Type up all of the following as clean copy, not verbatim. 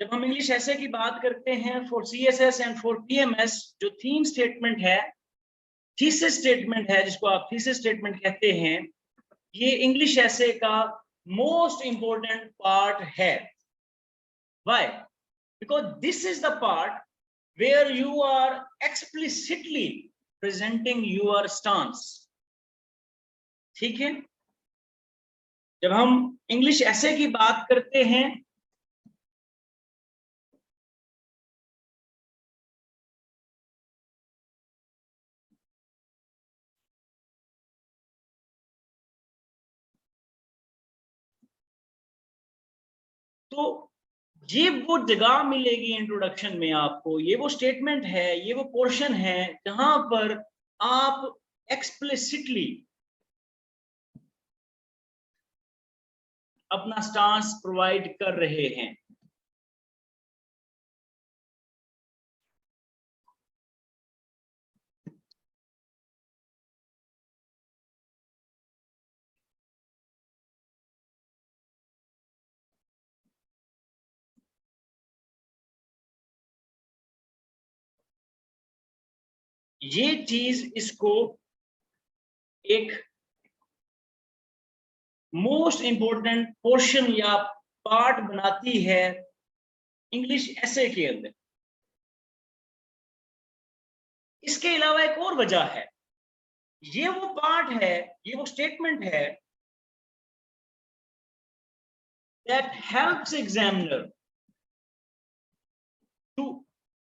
जब हम इंग्लिश ऐसे की बात करते हैं for CSS and for PMS, जो थीम स्टेटमेंट है, थीसिस स्टेटमेंट है, जिसको आप थीसिस स्टेटमेंट कहते हैं, ये इंग्लिश ऐसे का मोस्ट इंपॉर्टेंट पार्ट है। Why? Because this is the part where you are explicitly presenting your stance. ठीक है, जब हम इंग्लिश ऐसे की बात करते हैं तो ये वो जगह मिलेगी इंट्रोडक्शन में आपको, ये वो स्टेटमेंट है, ये वो पोर्शन है जहां पर आप एक्सप्लिसिटली अपना स्टांस प्रोवाइड कर रहे हैं। ये चीज इसको एक मोस्ट इंपॉर्टेंट पोर्शन या पार्ट बनाती है इंग्लिश ऐसे के अंदर। इसके अलावा एक और वजह है, ये वो पार्ट है, ये वो स्टेटमेंट है that helps examiner to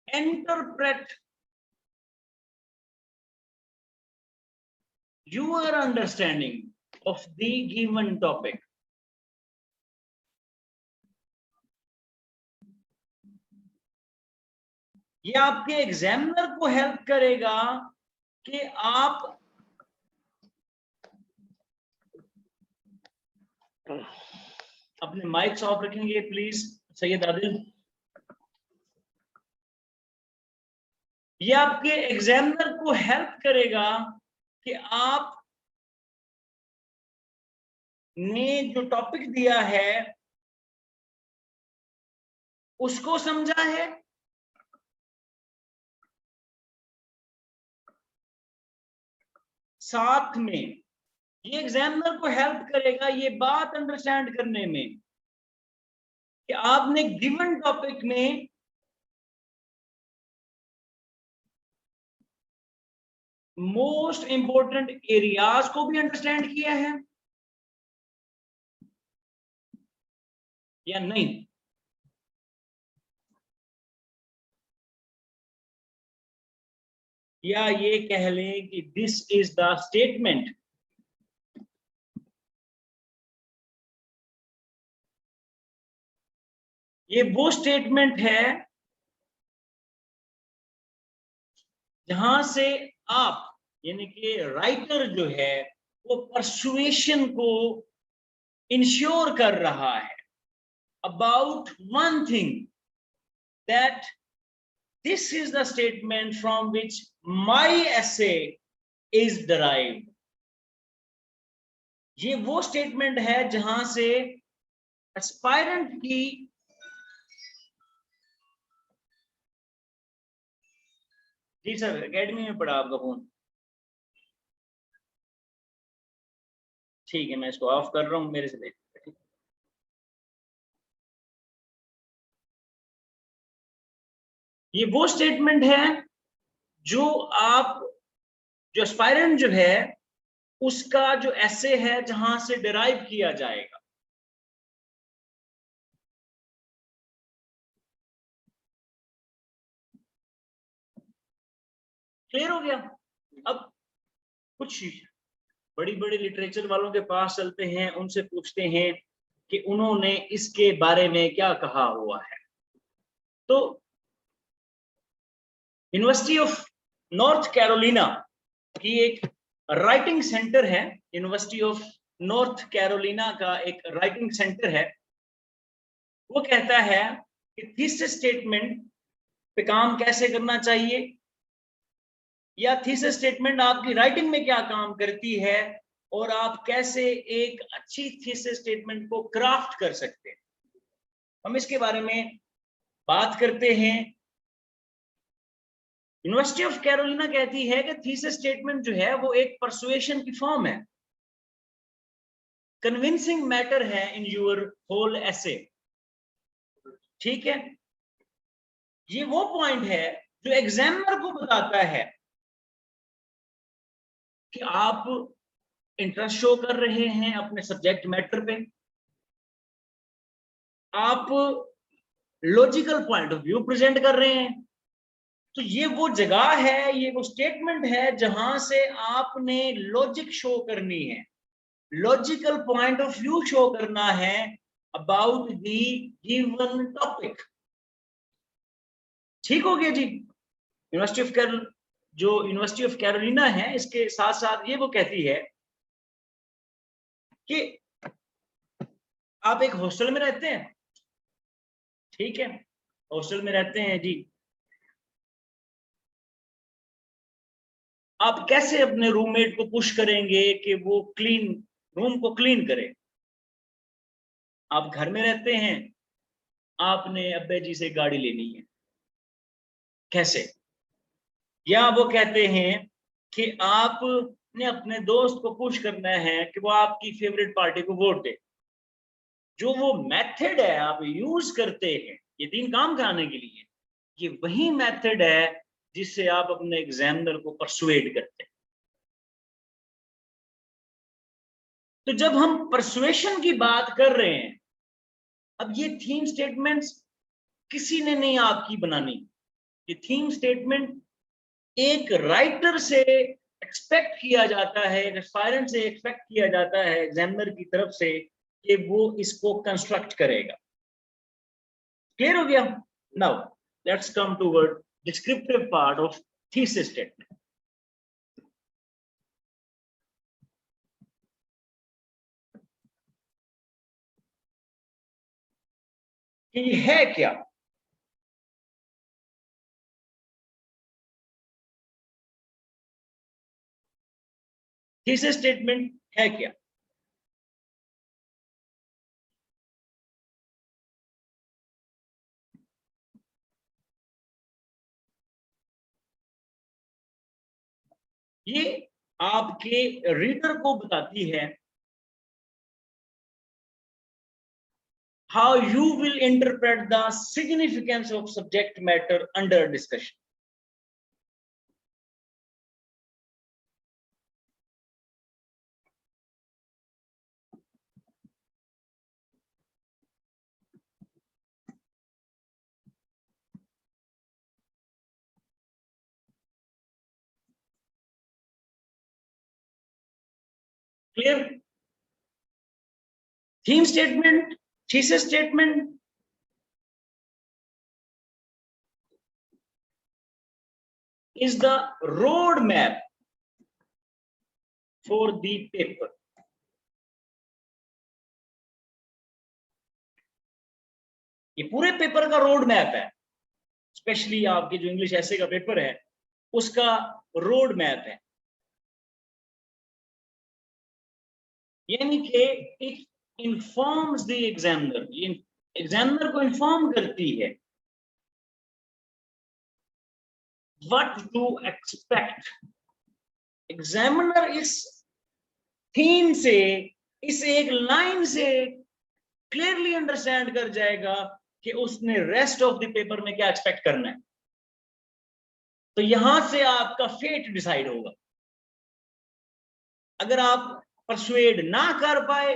interpret your understanding of the given topic. ये आपके एग्जामिनर को हेल्प करेगा कि आप अपने माइक्स ऑफ रखेंगे प्लीज सैयद आदिल। ये आपके एग्जामिनर को हेल्प करेगा कि आप ने जो टॉपिक दिया है उसको समझा है, साथ में ये एग्जामिनर को हेल्प करेगा ये बात अंडरस्टैंड करने में कि आपने गिवन टॉपिक में मोस्ट इंपॉर्टेंट एरियाज को भी अंडरस्टैंड किया है या नहीं। या ये कह लें कि दिस इज द स्टेटमेंट ये वो स्टेटमेंट है जहां से आप यानी कि राइटर जो है वो परसुएशन को इंश्योर कर रहा है about one thing, that this is the statement from which my essay is derived. ये वो स्टेटमेंट है जहां से एस्पायरेंट की जी सर एकेडमी में पढ़ा आपका फोन, ठीक है मैं इसको ऑफ कर रहा हूं, मेरे से देख। ये वो स्टेटमेंट है जो आप जो एस्पायरेंट जो है उसका जो ऐसे है जहां से डिराइव किया जाएगा। क्लियर हो गया? अब कुछ बड़ी बड़ी लिटरेचर वालों के पास चलते हैं, उनसे पूछते हैं कि उन्होंने इसके बारे में क्या कहा हुआ है। तो यूनिवर्सिटी ऑफ नॉर्थ कैरोलिना की एक राइटिंग सेंटर है, यूनिवर्सिटी ऑफ नॉर्थ कैरोलिना का एक राइटिंग सेंटर है, वो कहता है कि थीसिस स्टेटमेंट पे काम कैसे करना चाहिए या थीसिस स्टेटमेंट आपकी राइटिंग में क्या काम करती है और आप कैसे एक अच्छी थीसिस स्टेटमेंट को क्राफ्ट कर सकते हैं। हम इसके बारे में बात करते हैं, यूनिवर्सिटी ऑफ कैरोलिना कहती है कि थीसिस स्टेटमेंट जो है वो एक परसुएशन की फॉर्म है, कन्विंसिंग मैटर है इन योर होल एसे। ठीक है, ये वो पॉइंट है जो एग्जामिनर को बताता है कि आप इंटरेस्ट शो कर रहे हैं अपने सब्जेक्ट मैटर पे, आप logical point of view present कर रहे हैं। तो ये वो जगह है, ये वो स्टेटमेंट है जहां से आपने लॉजिक शो करनी है, logical point of view show करना है अबाउट द गिवन टॉपिक। ठीक हो गया जी। यूनिवर्सिटी ऑफ कैरोलिना है, इसके साथ साथ ये वो कहती है कि आप एक हॉस्टल में रहते हैं, ठीक है, हॉस्टल में रहते हैं जी, आप कैसे अपने रूममेट को पुश करेंगे कि वो क्लीन रूम को क्लीन करे? आप घर में रहते हैं, आपने अब्बे जी से गाड़ी लेनी है, कैसे? या वो कहते हैं कि आपने अपने दोस्त को पुश करना है कि वो आपकी फेवरेट पार्टी को वोट दे। जो वो मेथड है आप यूज करते हैं ये 3 काम कराने के लिए, ये वही मेथड है जिससे आप अपने एग्जामिनर को परसुएड करते हैं। तो जब हम परसुएशन की बात कर रहे हैं, अब ये थीम स्टेटमेंट्स किसी ने नहीं आपकी बनानी, ये थीम स्टेटमेंट एक राइटर से एक्सपेक्ट किया जाता है, एक एस्पायरेंट से एक्सपेक्ट किया जाता है एग्जामिनर की तरफ से कि वो इसको कंस्ट्रक्ट करेगा। क्लियर हो गया? Now let's come toward descriptive part of thesis statement. ये है क्या? थीसिस स्टेटमेंट है क्या? ये आपके रीडर को बताती है how you will interpret the significance of subject matter under discussion. Clear? Theme statement, thesis statement is the roadmap for the paper. ये पूरे पेपर का रोड मैप है, स्पेशली आपके जो इंग्लिश ऐसे का पेपर है उसका रोड मैप है। यानी कि it informs the examiner, examiner को इन्फॉर्म करती है व्हाट टू एक्सपेक्ट। एग्जामिनर इस थीम से, इस एक लाइन से क्लियरली अंडरस्टैंड कर जाएगा कि उसने रेस्ट ऑफ द पेपर में क्या एक्सपेक्ट करना है। तो यहां से आपका फेट डिसाइड होगा। अगर आप परसुएड ना कर पाए,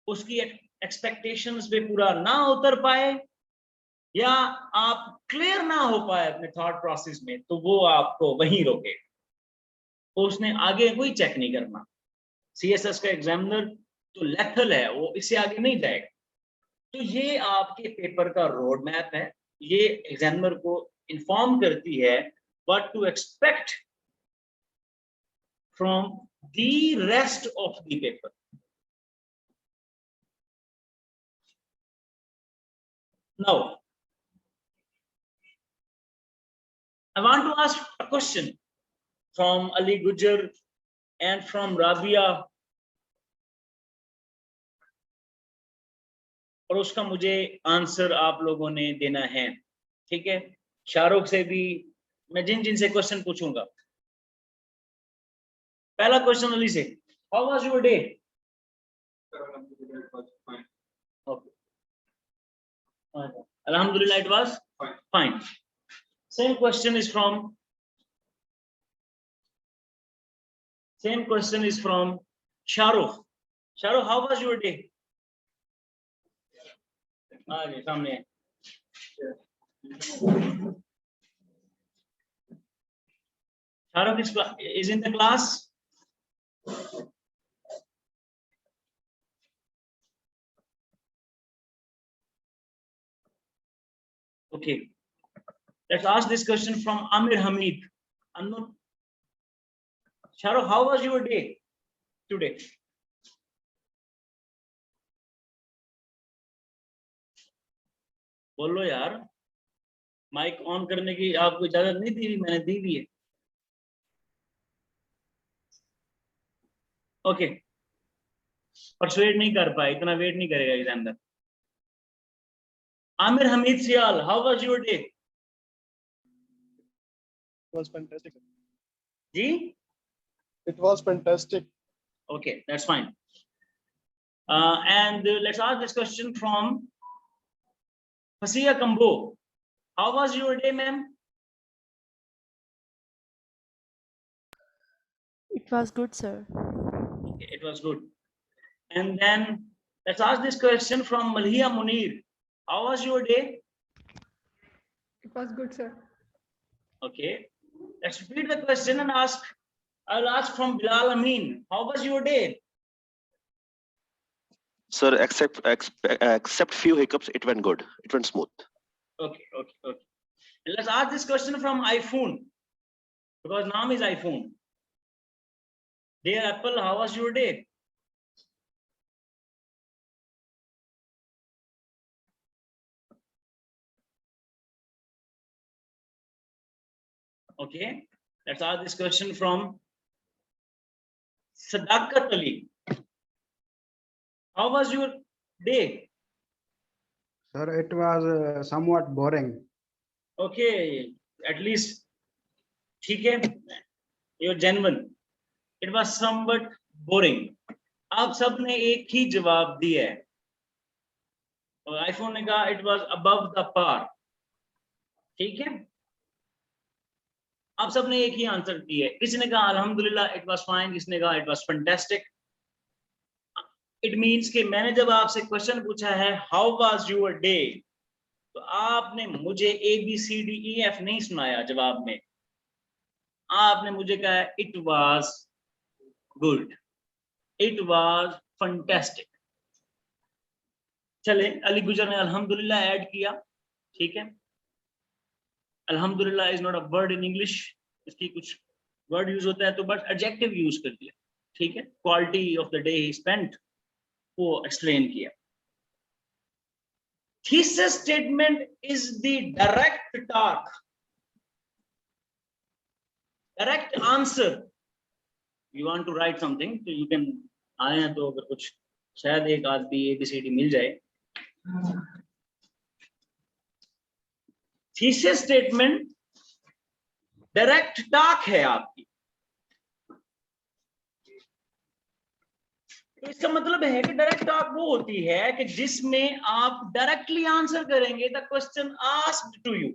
उसकी एक्सपेक्टेशंस पे पूरा ना उतर पाए, या आप क्लियर ना हो पाए अपने थॉट प्रोसेस में, तो वो आपको वहीं रोके, उसने आगे कोई चेक नहीं करना। सीएसएस का एग्जामिनर तो लेथल है, वो इससे आगे नहीं जाएगा। तो ये आपके पेपर का रोड मैप है, ये एग्जामिनर को इन्फॉर्म करती है what to expect from the rest of the paper. Now I want to ask a question from Ali Gujar and from Rabia, और उसका मुझे आंसर आप लोगों ने देना है। ठीक है, शाहरुख से भी, मैं जिन जिन से क्वेश्चन पूछूंगा। पहला क्वेश्चन अली से, how was your day? Alhamdulillah, it was fine. Same question is from Shahrukh. Shahrukh, how was your day? आगे सामने। Shahrukh is in the class. Okay, let's ask this question from Amir Hamid. Shahrukh, how was your day today? बोलो यार, mic on करने की आपको इजाजत नहीं दी, मैंने दी हुई है। ओके, परसुएड नहीं कर पाए, इतना वेट नहीं करेगा इसके अंदर। Aamir Hameed Sial, how was your day? It was fantastic. जी, It was fantastic. okay, that's fine. And let's ask this question from Hasiya Kambo. How was your day, ma'am? It was good, sir. Okay, it was good. And then let's ask this question from Malhiya Munir. How was your day? It was good, sir. Okay, let's repeat the question and ask. I'll ask from Bilal Amin. How was your day? Sir, except few hiccups, it went good. It went smooth. Okay. And let's ask this question from iPhone, because name is iPhone. Dear Apple, how was your day? Okay, let's ask this question from Sadaqat Ali. How was your day? Sir, it was somewhat boring. Okay, at least ठीक है, you're genuine. It was somewhat boring. आप सब ने एक ही जवाब दिया है, और आईफोन ने कहा it was above the par. ठीक है, आप सब ने एक ही आंसर दिया है। किसी ने कहा अल्हम्दुलिल्लाह it was fine, किसने कहा it was fantastic. It means कि मैंने जब आपसे क्वेश्चन पूछा है how was your day, तो आपने मुझे ABCDEF नहीं सुनाया जवाब में, आपने मुझे कहा it was good, it was fantastic. चले, अली गुजर ने अल्हम्दुलिल्लाह ऐड किया, ठीक है। अल्हम्दुलिल्लाह is not a word in English, इसकी कुछ वर्ड यूज होता है तो बस एडजेक्टिव यूज कर दिया, ठीक है। क्वालिटी ऑफ द डे ही स्पेंट वो एक्सप्लेन किया। Thesis statement is the direct talk, direct answer. You want to write something तो यू कैन, आए हैं तो अगर कुछ शायद एक आदमी ABCD मिल जाए। थीसिस स्टेटमेंट डायरेक्ट टॉक है आपकी, तो इसका मतलब है कि डायरेक्ट टॉक वो होती है कि जिसमें आप डायरेक्टली आंसर करेंगे the question asked to you.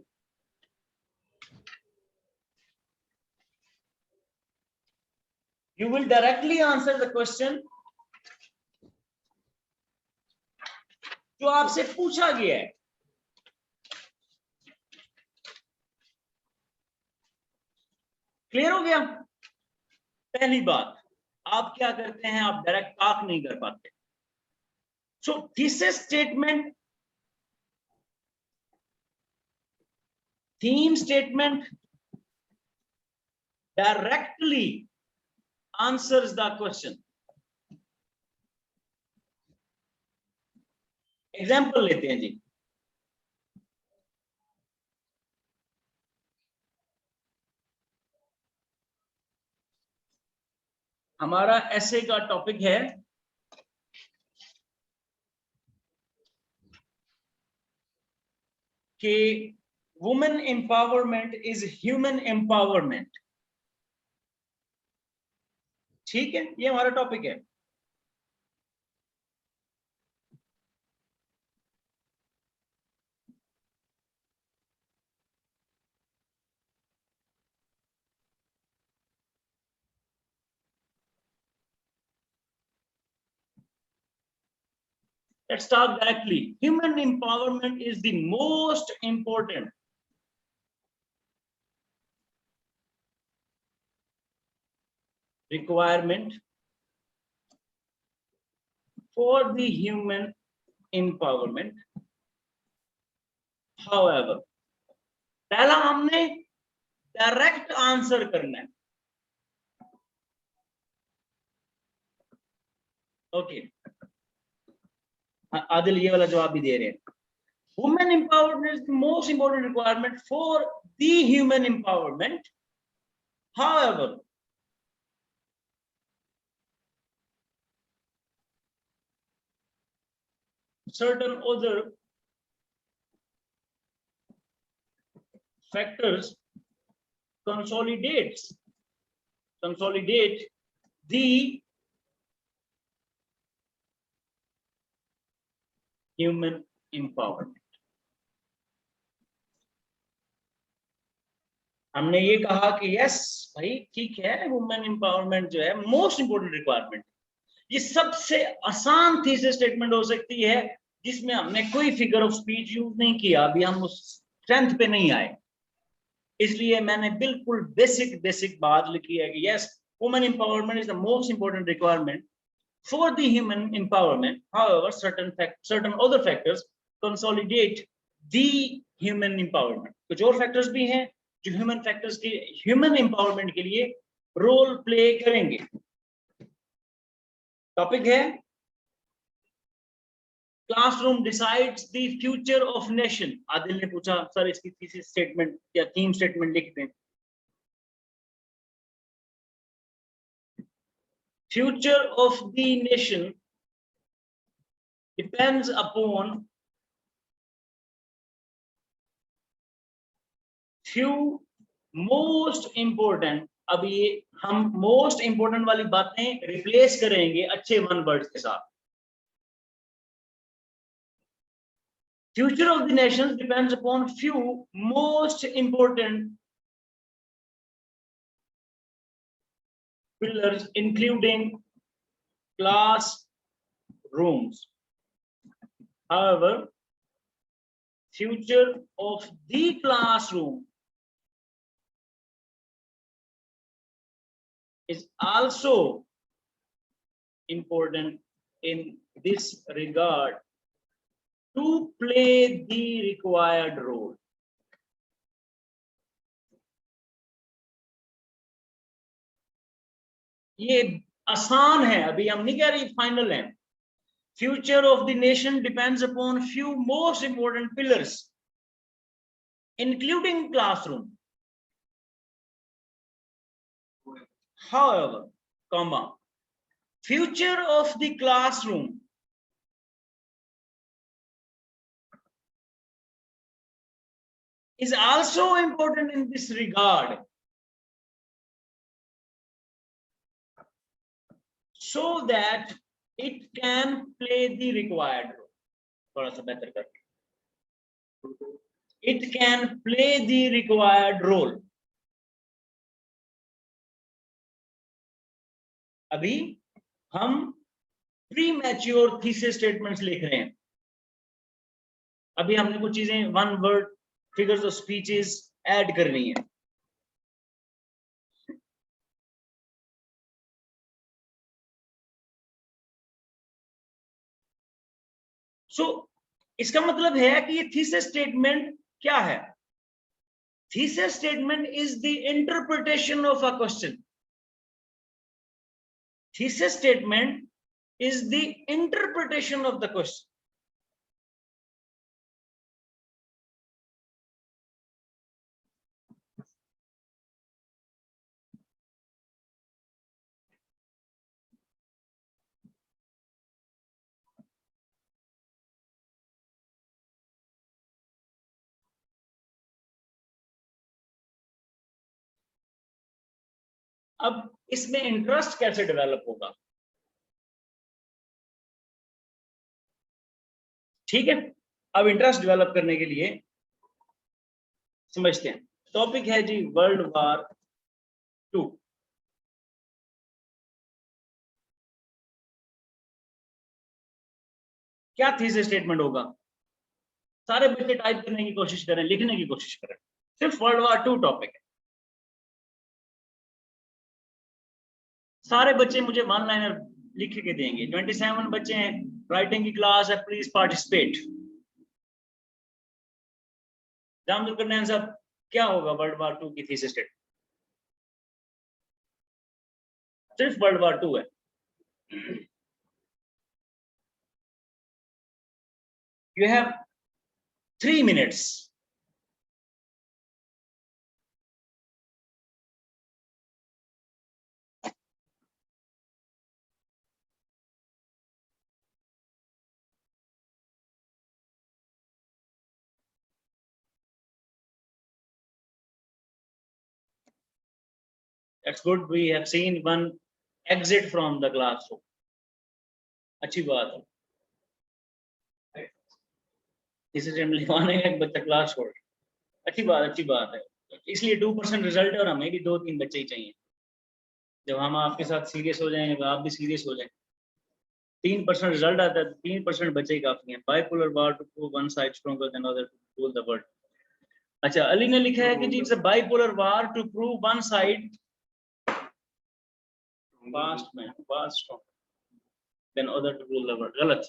You will directly answer the question जो आपसे पूछा गया है। क्लियर हो गया? पहली बात, आप क्या करते हैं, आप डायरेक्ट टॉक नहीं कर पाते। So thesis statement, theme statement directly answers the question. Example लेते हैं जी। हमारा ऐसे का टॉपिक है कि women empowerment is human empowerment. ठीक है, ये हमारा टॉपिक है. Let's start directly. Human empowerment is the most important requirement for the human empowerment. However, पहला हमने डायरेक्ट आंसर करना है. ओके, आदिल ये वाला जवाब भी दे रहे हैं. Women empowerment is the most important requirement for the human empowerment. However, certain other factors consolidate the human empowerment. हमने ये कहा कि यस भाई ठीक है, वुमेन एम्पावरमेंट जो है मोस्ट इंपोर्टेंट रिक्वायरमेंट. ये सबसे आसान थीसिस स्टेटमेंट हो सकती है जिसमें हमने कोई फिगर ऑफ स्पीच यूज नहीं किया. अभी हम उस स्ट्रेंथ पे नहीं आए, इसलिए मैंने बिल्कुल बेसिक बात लिखी है कि yes, women empowerment is the most important requirement for the human empowerment. However certain other factors consolidate the human empowerment. कुछ और फैक्टर्स भी हैं जो ह्यूमन एम्पावरमेंट के लिए रोल प्ले करेंगे. टॉपिक है classroom decides the future of nation. Adil ने पूछा सर इसकी थीसिस स्टेटमेंट या थीम स्टेटमेंट लिख दें. Future of the nation depends upon few most important. अब ये हम मोस्ट इंपोर्टेंट वाली बातें रिप्लेस करेंगे अच्छे वन वर्ड्स के साथ. Future of the nation depends upon few most important pillars including classrooms. However, future of the classroom is also important in this regard to play the required role. ये आसान है, अभी हम नहीं कह रहे फाइनल है. Future of the nation depends upon few most important pillars including classroom. However, comma, future of the classroom is also important in this regard so that it can play the required role. थोड़ा सा बेहतर करके, it can play the required role. अभी हम pre mature thesis statements लिख रहे हैं. अभी हमने कुछ चीजें one word figures of speeches add करनी है. इसका मतलब है कि ये थीसिस स्टेटमेंट क्या है? Thesis statement is the interpretation of a question. Thesis statement is the interpretation of the question. अब इसमें इंटरेस्ट कैसे डेवलप होगा? ठीक है, अब इंटरेस्ट डेवलप करने के लिए समझते हैं। टॉपिक है जी वर्ल्ड वार 2। क्या थीसिस स्टेटमेंट होगा? सारे बच्चे टाइप करने की कोशिश करें, लिखने की कोशिश करें। सिर्फ वर्ल्ड वार 2 टॉपिक है। सारे बच्चे मुझे वन लाइनर लिख के देंगे। 27 बच्चे हैं, राइटिंग की क्लास है, प्लीज पार्टिसिपेट। जामदुल करनैन साहब, क्या होगा वर्ल्ड वार 2 की थीसिस स्टेटमेंट? सिर्फ वर्ल्ड वार 2 है। You have 3 minutes. That's good. We have seen one exit from the classroom. अच्छी बात है। इसे जब लिखवाने का एक बच्चा क्लास छोड़, अच्छी बात है। इसलिए 2% रिजल्ट है और हमें भी 2-3 बच्चे ही चाहिए। जब हम आपके साथ सीरियस हो जाएंगे तो आप भी सीरियस हो जाएंगे। 3% रिजल्ट आता है, 3% बच्चे ही काफी हैं। Bipolar war to prove one side stronger than other to rule the world. अच्छा, अली ने लिखा है कि जी it's a bipolar war to prove one side fast strong than other to rule the world. गलत।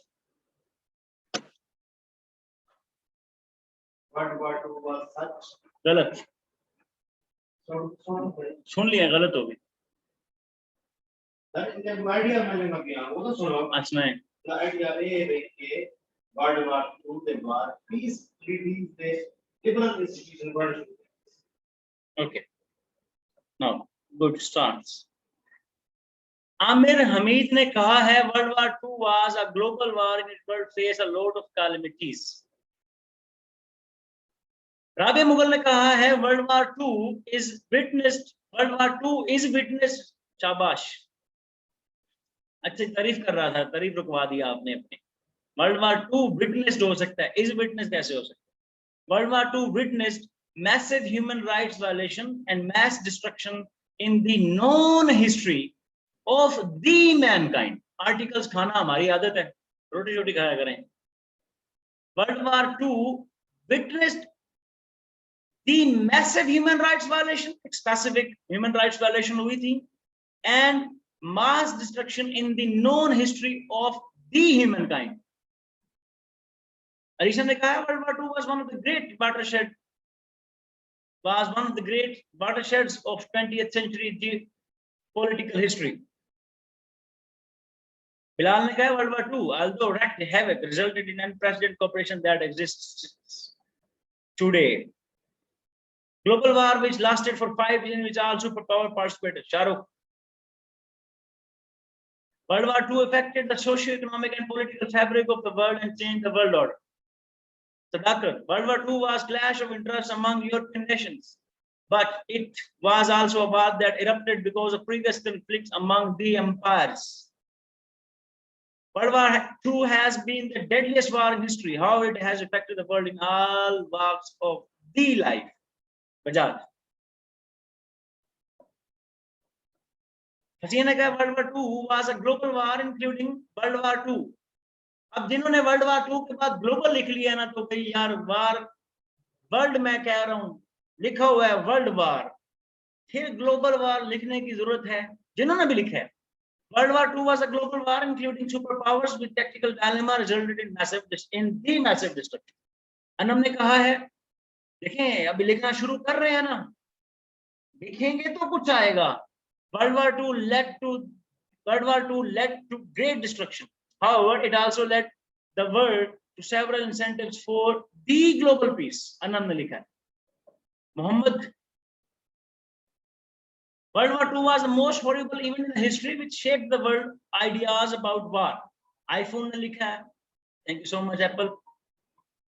गलत। सुन लिया, गलत हो गई। Okay. Now, good starts. Aamir Hamid ने कहा है world war 2 was a global war in which world faced a lot of calamities. Rabe Mughal ने कहा है वर्ल्ड वार 2 is witnessed। शाबाश, अच्छी तारीफ कर रहा था, तारीफ रुकवा दिया आपने अपने। वर्ल्ड वार 2 विटनेस्ड हो सकता है, इज विटनेस कैसे हो सकता है? World war 2 witnessed massive human rights violation and mass destruction in the known history of the mankind. Articles खाना हमारी आदत है, रोटी रोटी खाया करें। World war 2 witnessed the massive human rights violation, specific human rights violation हुई थी, and mass destruction in the known history of the humankind. Arisha ने कहा world war 2 was one of the great watersheds of 20th century political history. Bilal ने कहा world war 2 although wreaked havoc resulted in unprecedented cooperation that exists today. Global war which lasted for 5 years in which all superpower participated. Shahrukh. World War II affected the socio-economic and political fabric of the world and changed the world order. Sadaqat. World War II was clash of interests among European nations, but it was also a war that erupted because of previous conflicts among the empires. World War II has been the deadliest war in history. How it has affected the world in all walks of the life. Bajaj. हसीना ने कहा world war 2 was a global war including World War II. अब जिन्होंने world war 2 के बाद global लिख लिया ना, तो भाई यार वार वर्ल्ड मैं कह रहा हूं लिखा हुआ है वर्ल्ड वार, फिर ग्लोबल वार लिखने की जरूरत है। जिन्होंने भी लिखा है world war 2 was a global war including superpowers with tactical dilemma resulted in massive destruction. Anam ने कहा है देखें अभी लिखना शुरू कर रहे हैं ना, लिखेंगे तो कुछ आएगा। World War II led to great destruction. However, it also led the world to several incentives for the global peace. Anand ne likha hai. Muhammad. World War II was the most horrible event in history which shaped the world ideas about war. iPhone ne likha hai. Thank you so much, Apple.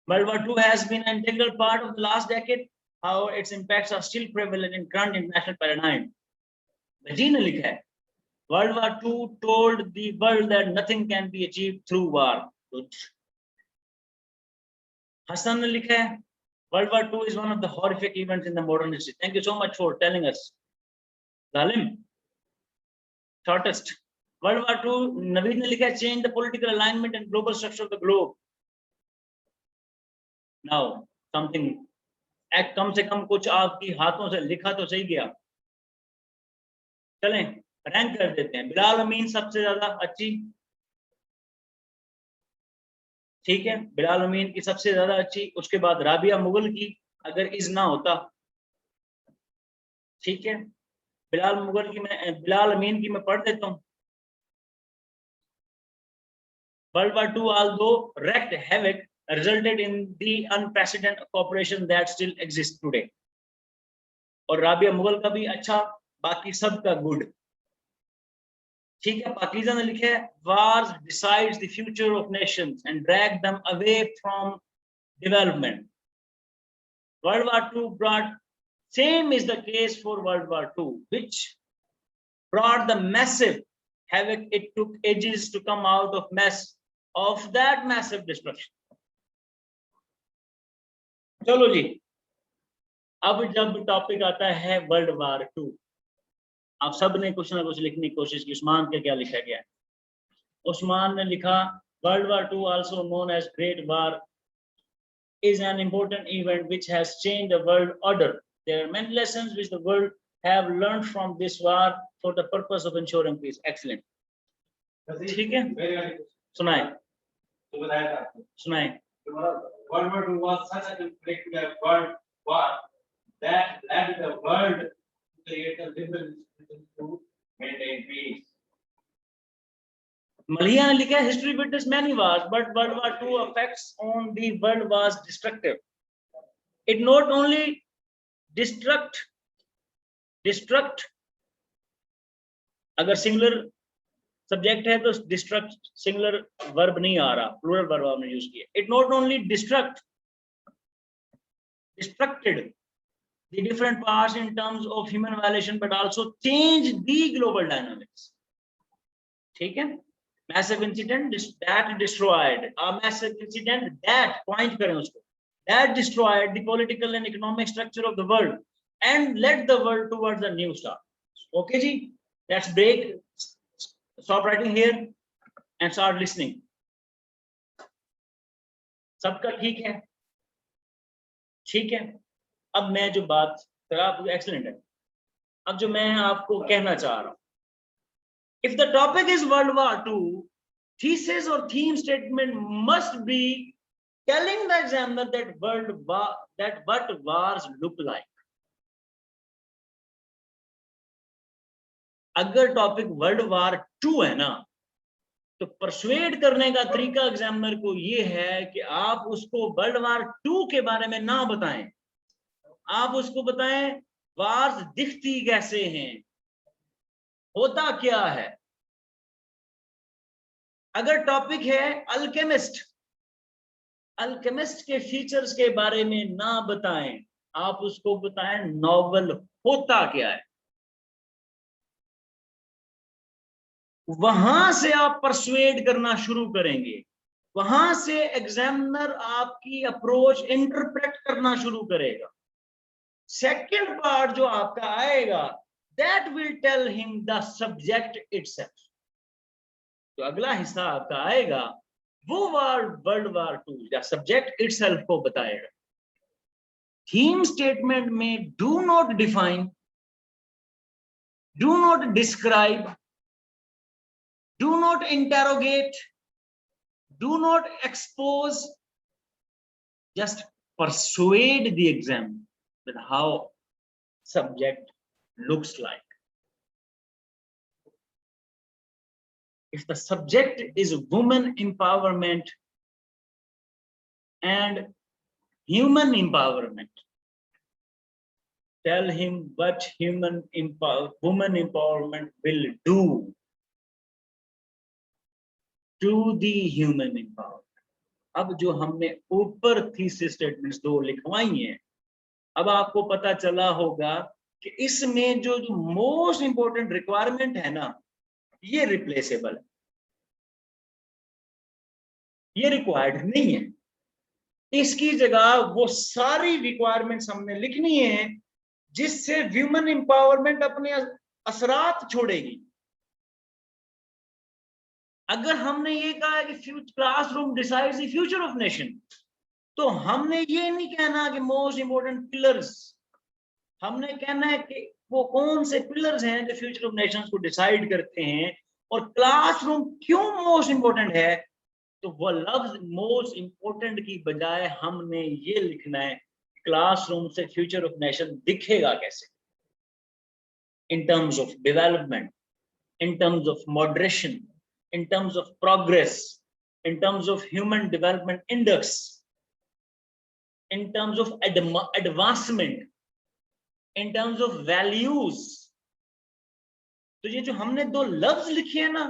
World War II has been an integral part of the last decade. However, its impacts are still prevalent in current international paradigm. जी ने लिखा है World War II told the world that nothing can be achieved through war. Good. Hassan ने लिखा है World War II is one of the horrific events in the modern history. Thank you so much for telling us. Zalim, shortest. World War II, Naveed ने लिखा है change the political alignment and global structure of the globe. Now something कम से कम कुछ आपकी हाथों से लिखा तो सही गया। चलें रैंक कर देते हैं। बिलाल अमीन सबसे ज्यादा अच्छी, ठीक है, बिलाल अमीन की सबसे ज्यादा अच्छी, उसके बाद राबिया मुगल की अगर इज ना होता, ठीक है, बिलाल अमीन की मैं पढ़ देता हूँ। World War II, although wreaked havoc, resulted in the unprecedented cooperation that still exists today. और राबिया मुगल का भी अच्छा, बाकी सब का गुड, ठीक है। पाकीज़ा ने लिखा है wars decides the future of nations and drag them away from development. World War II brought, same is the case for World War II, which brought the massive havoc. It took ages to come out of mess of that massive destruction. चलो जी, अब जब topic आता है world war 2, आप सब ने कुछ ना कुछ लिखने की कोशिश की। उस्मान का क्या लिखा गया है? उस्मान ने लिखा world war 2 also known as Great War is an important event which has changed the world order. There are many lessons which the world have learned from this war for the purpose of ensuring peace. Excellent. ठीक है, सुनाए सुनाए। World War II was such a unpredictable world war that led the world to create a liberal institution to maintain peace. Malia ने लिखा है history witnessed many wars, but World War II effects on the world was destructive. It not only destruct अगर singular subject है तो destruct singular verb नहीं आ रहा, plural verb आपने use किया। It not only distracted the different parts in terms of human violation but also change the global dynamics. ठीक है, massive incident that destroyed, a massive incident that point करें उसको, that destroyed the political and economic structure of the world and led the world towards a new start. Okay ji, let's break, stop writing here and start listening. सबका ठीक है? ठीक है, अब मैं जो बात आप एक्सीलेंट है, अब जो मैं आपको कहना चाह रहा हूं, if the topic is world war 2, thesis और theme statement must be telling the examiner that what wars look like. अगर टॉपिक वर्ल्ड वार 2 है ना, तो परसुएड करने का तरीका एग्जामिनर को ये है कि आप उसको वर्ल्ड वार 2 के बारे में ना बताएं, आप उसको बताएं वार्स दिखती कैसे हैं, होता क्या है। अगर टॉपिक है अल्केमिस्ट, अल्केमिस्ट के फीचर्स के बारे में ना बताएं, आप उसको बताएं नॉवल होता क्या है। वहां से आप परसुएड करना शुरू करेंगे, वहां से एग्जामिनर आपकी अप्रोच इंटरप्रेट करना शुरू करेगा। सेकंड पार्ट जो आपका आएगा, that will tell him the subject itself. तो अगला हिस्सा आपका आएगा वो वर्ल्ड वार 2 या सब्जेक्ट इटसेल्फ को बताएगा। थीम स्टेटमेंट में do not define, do not describe, do not interrogate, do not expose, just persuade the examiner with how subject looks like. If the subject is woman empowerment and human empowerment, tell him what woman empowerment will do to the human empowerment. अब जो हमने ऊपर thesis statements 2 लिखवाई हैं, अब आपको पता चला होगा कि इसमें जो मोस्ट इंपॉर्टेंट रिक्वायरमेंट है ना, ये रिप्लेसेबल है, ये रिक्वायर्ड नहीं है। इसकी जगह वो सारी रिक्वायरमेंट्स हमने लिखनी है जिससे ह्यूमन एम्पावरमेंट अपने असरात छोड़ेगी। अगर हमने ये कहा है कि classroom decides the future of nation, तो हमने ये नहीं कहना कि मोस्ट इंपॉर्टेंट पिलर्स, हमने कहना है कि वो कौन से पिलर्स हैं जो फ्यूचर ऑफ नेशंस को डिसाइड करते हैं। और क्लासरूम क्यों मोस्ट इंपॉर्टेंट है, तो वो लफ्ज मोस्ट इंपॉर्टेंट की बजाय हमने ये लिखना है क्लासरूम से फ्यूचर ऑफ नेशन दिखेगा कैसे, in terms of development, in terms of moderation, in terms of progress, in terms of human development index, in terms of advancement, in terms of values। तो ये जो हमने दो लफ्ज लिखे हैं ना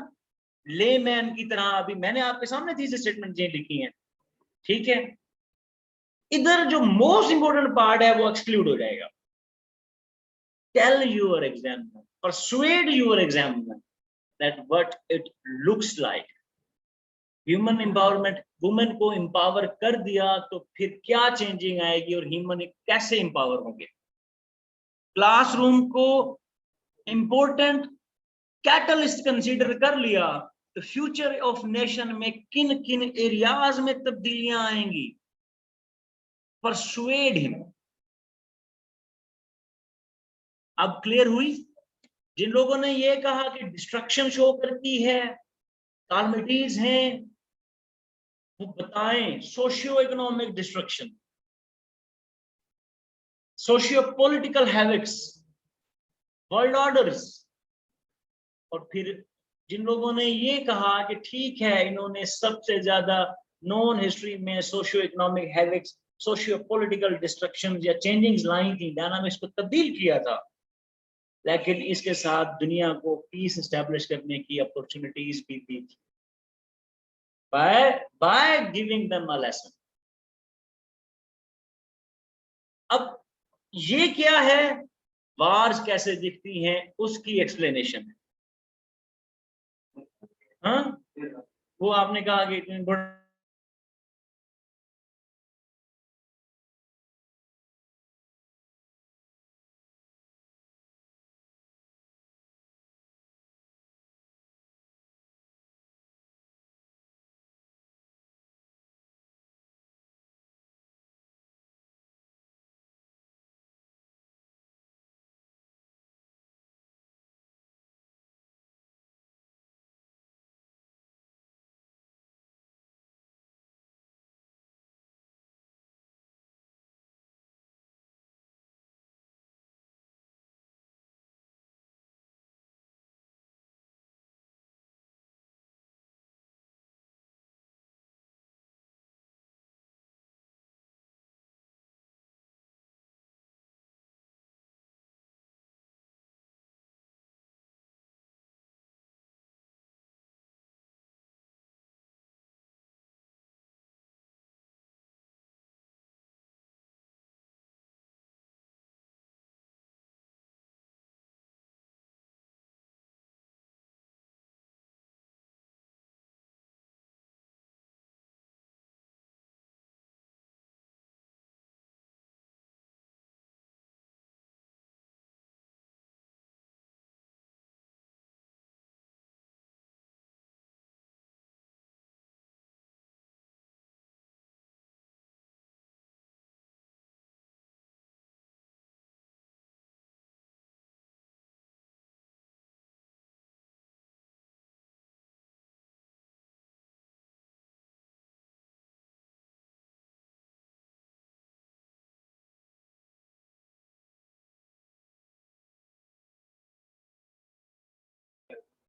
लेमैन की तरह, अभी मैंने आपके सामने थीसिस स्टेटमेंट ये लिखी है, ठीक है, इधर जो मोस्ट इंपोर्टेंट पार्ट है वो एक्सक्लूड हो जाएगा। Tell your examiner, persuade your examiner that what it looks like। Human empowerment, women को एम्पावर कर दिया तो फिर क्या चेंजिंग आएगी और ह्यूमन कैसे एम्पावर होंगे। क्लासरूम को इंपॉर्टेंट कैटलिस्ट कंसीडर कर लिया तो फ्यूचर ऑफ नेशन में किन किन एरियाज में तब्दीलियां आएंगी, परसुएड हिम। अब क्लियर हुई? जिन लोगों ने ये कहा कि डिस्ट्रक्शन शो करती है, कालमिटीज हैं, वो बताएं socio economic destruction, socio political habits, world orders. और फिर जिन लोगों ने ये कहा कि ठीक है, इन्होंने सबसे ज्यादा नॉन हिस्ट्री में socio economic habits, socio political destruction या चेंजिंग्स लाई थी, डायनामिक्स को तब्दील किया था, लेकिन इसके साथ दुनिया को पीस एस्टेब्लिश करने की अपॉर्चुनिटीज भी दी थी by giving them a lesson। अब ये क्या है, वार्स कैसे दिखती हैं उसकी एक्सप्लेनेशन है। हाँ, वो आपने कहा कि इतनी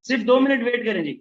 सिर्फ 2 मिनट वेट करें जी।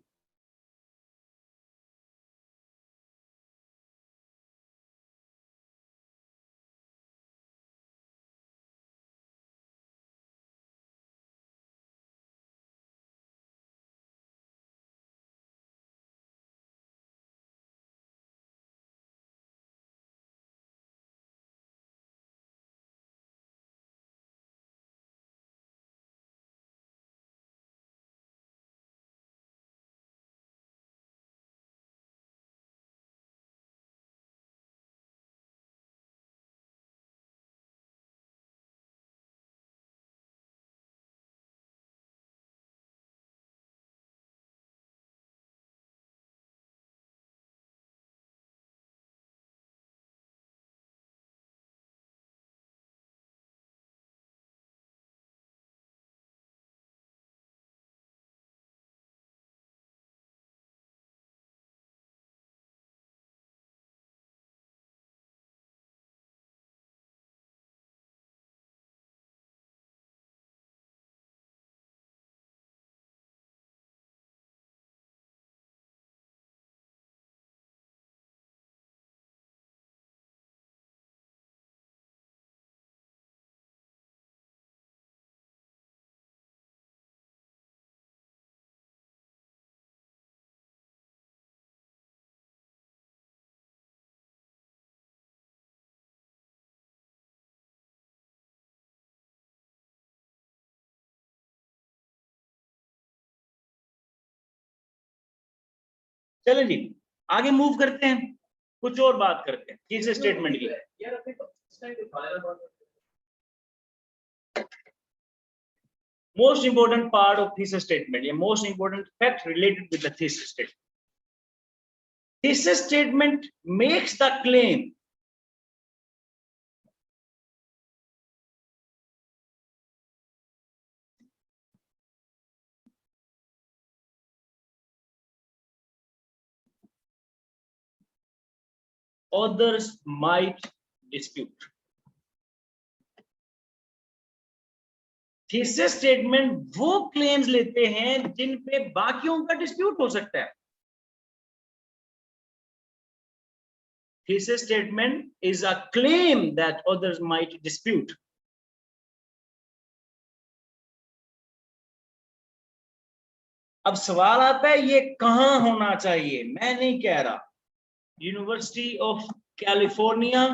चलें जी, आगे मूव करते हैं, कुछ और बात करते हैं थीसिस स्टेटमेंट की। Most important part of thesis statement, a most important fact related with the thesis statement. Thesis statement makes the claim others might dispute. Thesis statement वो क्लेम्स लेते हैं जिन पे बाकियों का डिस्प्यूट हो सकता है। Thesis statement is a claim that others might dispute. अब सवाल आता है ये कहां होना चाहिए, मैं नहीं कह रहा। University of California,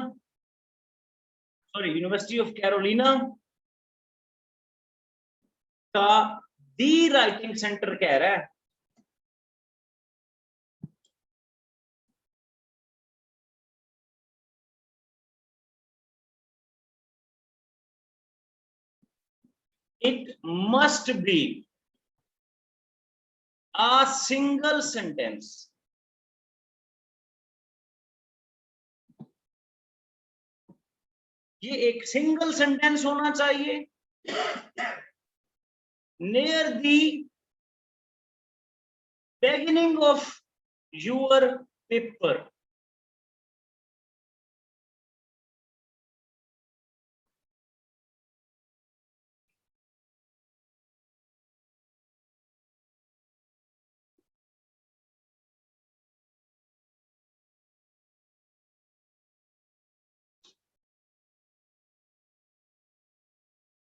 sorry university of Carolina का दी राइटिंग सेंटर कह रहा है it must be a single sentence ये एक सिंगल सेंटेंस होना चाहिए near the beginning of your paper.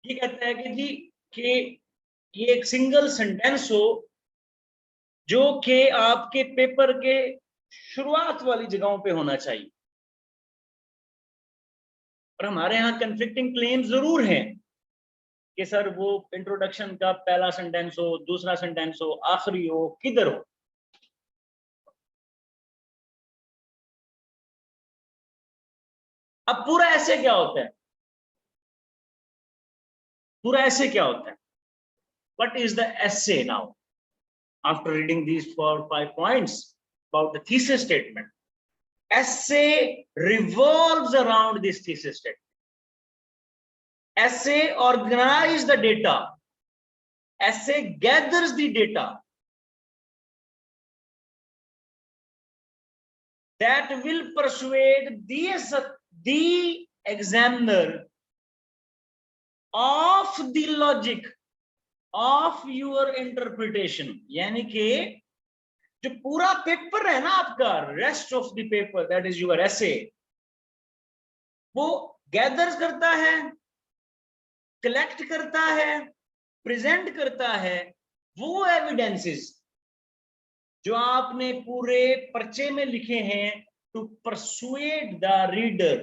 ये कहता है कि जी कि ये एक सिंगल सेंटेंस हो जो कि आपके पेपर के शुरुआत वाली जगहों पे होना चाहिए। और हमारे यहाँ कन्फ्लिक्टिंग क्लेम जरूर हैं कि सर वो इंट्रोडक्शन का पहला सेंटेंस हो, दूसरा सेंटेंस हो, आखिरी हो, किधर हो। अब पूरा ऐसे क्या होता है, पूरा ऐसे क्या होता है, what is the essay now? After reading these 4 or 5 points about the thesis statement, essay revolves around this thesis statement. Essay organizes the data, essay gathers the data that will persuade the examiner of the logic of your interpretation. यानी कि जो पूरा paper है ना आपका, rest of the paper that is your एसे, वो gather करता है, कलेक्ट करता है, प्रेजेंट करता है वो एविडेंसेस जो आपने पूरे पर्चे में लिखे हैं to persuade the reader.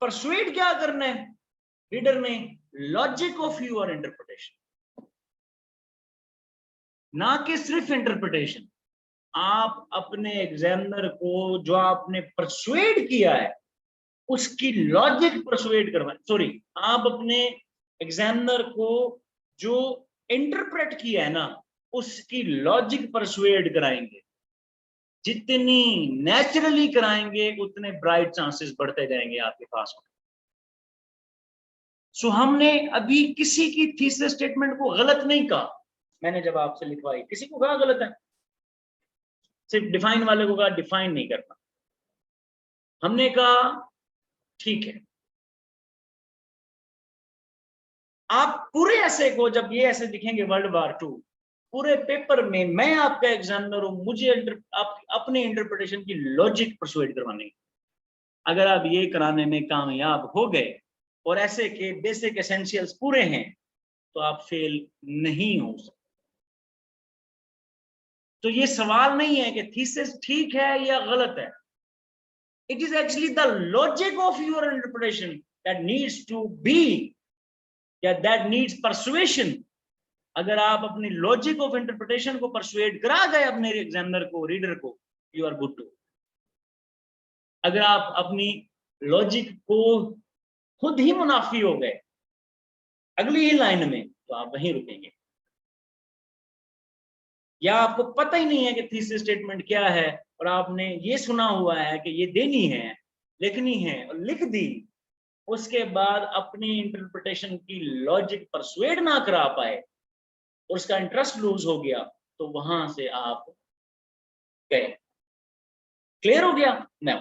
Persuade क्या करना है रीडर ने? लॉजिक ऑफ योर इंटरप्रिटेशन, ना कि सिर्फ इंटरप्रिटेशन। आप अपने एग्जामिनर को जो आपने परसुएड किया है उसकी लॉजिक परसुएड करवाएं, सॉरी आप अपने एग्जामिनर को जो इंटरप्रेट किया है ना उसकी लॉजिक परसुएड कराएंगे। जितनी नेचुरली कराएंगे उतने ब्राइट चांसेस बढ़ते जाएंगे आपके पास। सो हमने अभी किसी की थीसिस स्टेटमेंट को गलत नहीं कहा, मैंने जब आपसे लिखवाई किसी को कहा गलत है, सिर्फ डिफाइन वाले को कहा डिफाइन नहीं करना। हमने कहा ठीक है, आप पूरे ऐसे को जब ये ऐसे दिखेंगे वर्ल्ड वार 2 पूरे पेपर में, मैं आपका एग्जामिनर हूं, मुझे अपने इंटरप्रिटेशन की लॉजिक परसुएड करवानी। अगर आप ये कराने में कामयाब हो गए और ऐसे के बेसिक एसेंशियल्स पूरे हैं तो आप फेल नहीं हो सकते। तो ये सवाल नहीं है कि थीसिस ठीक है या गलत है, it is actually the logic of your interpretation that needs to be या दैट नीड्स परसुएशन अगर आप अपनी लॉजिक ऑफ इंटरप्रिटेशन को परसुएड करा गए अपने एग्जामिनर को, रीडर को, यू आर गुड टू। अगर आप अपनी लॉजिक को खुद ही मुनाफी हो गए अगली ही लाइन में, तो आप वहीं रुकेंगे। या आपको पता ही नहीं है कि थीसिस स्टेटमेंट क्या है, और आपने ये सुना हुआ है कि ये देनी है, लिखनी है, और लिख दी, उसके बाद अपनी इंटरप्रिटेशन की लॉजिक परसुएड ना करा पाए और उसका इंटरेस्ट लूज हो गया, तो वहां से आप गए। क्लियर हो गया? Now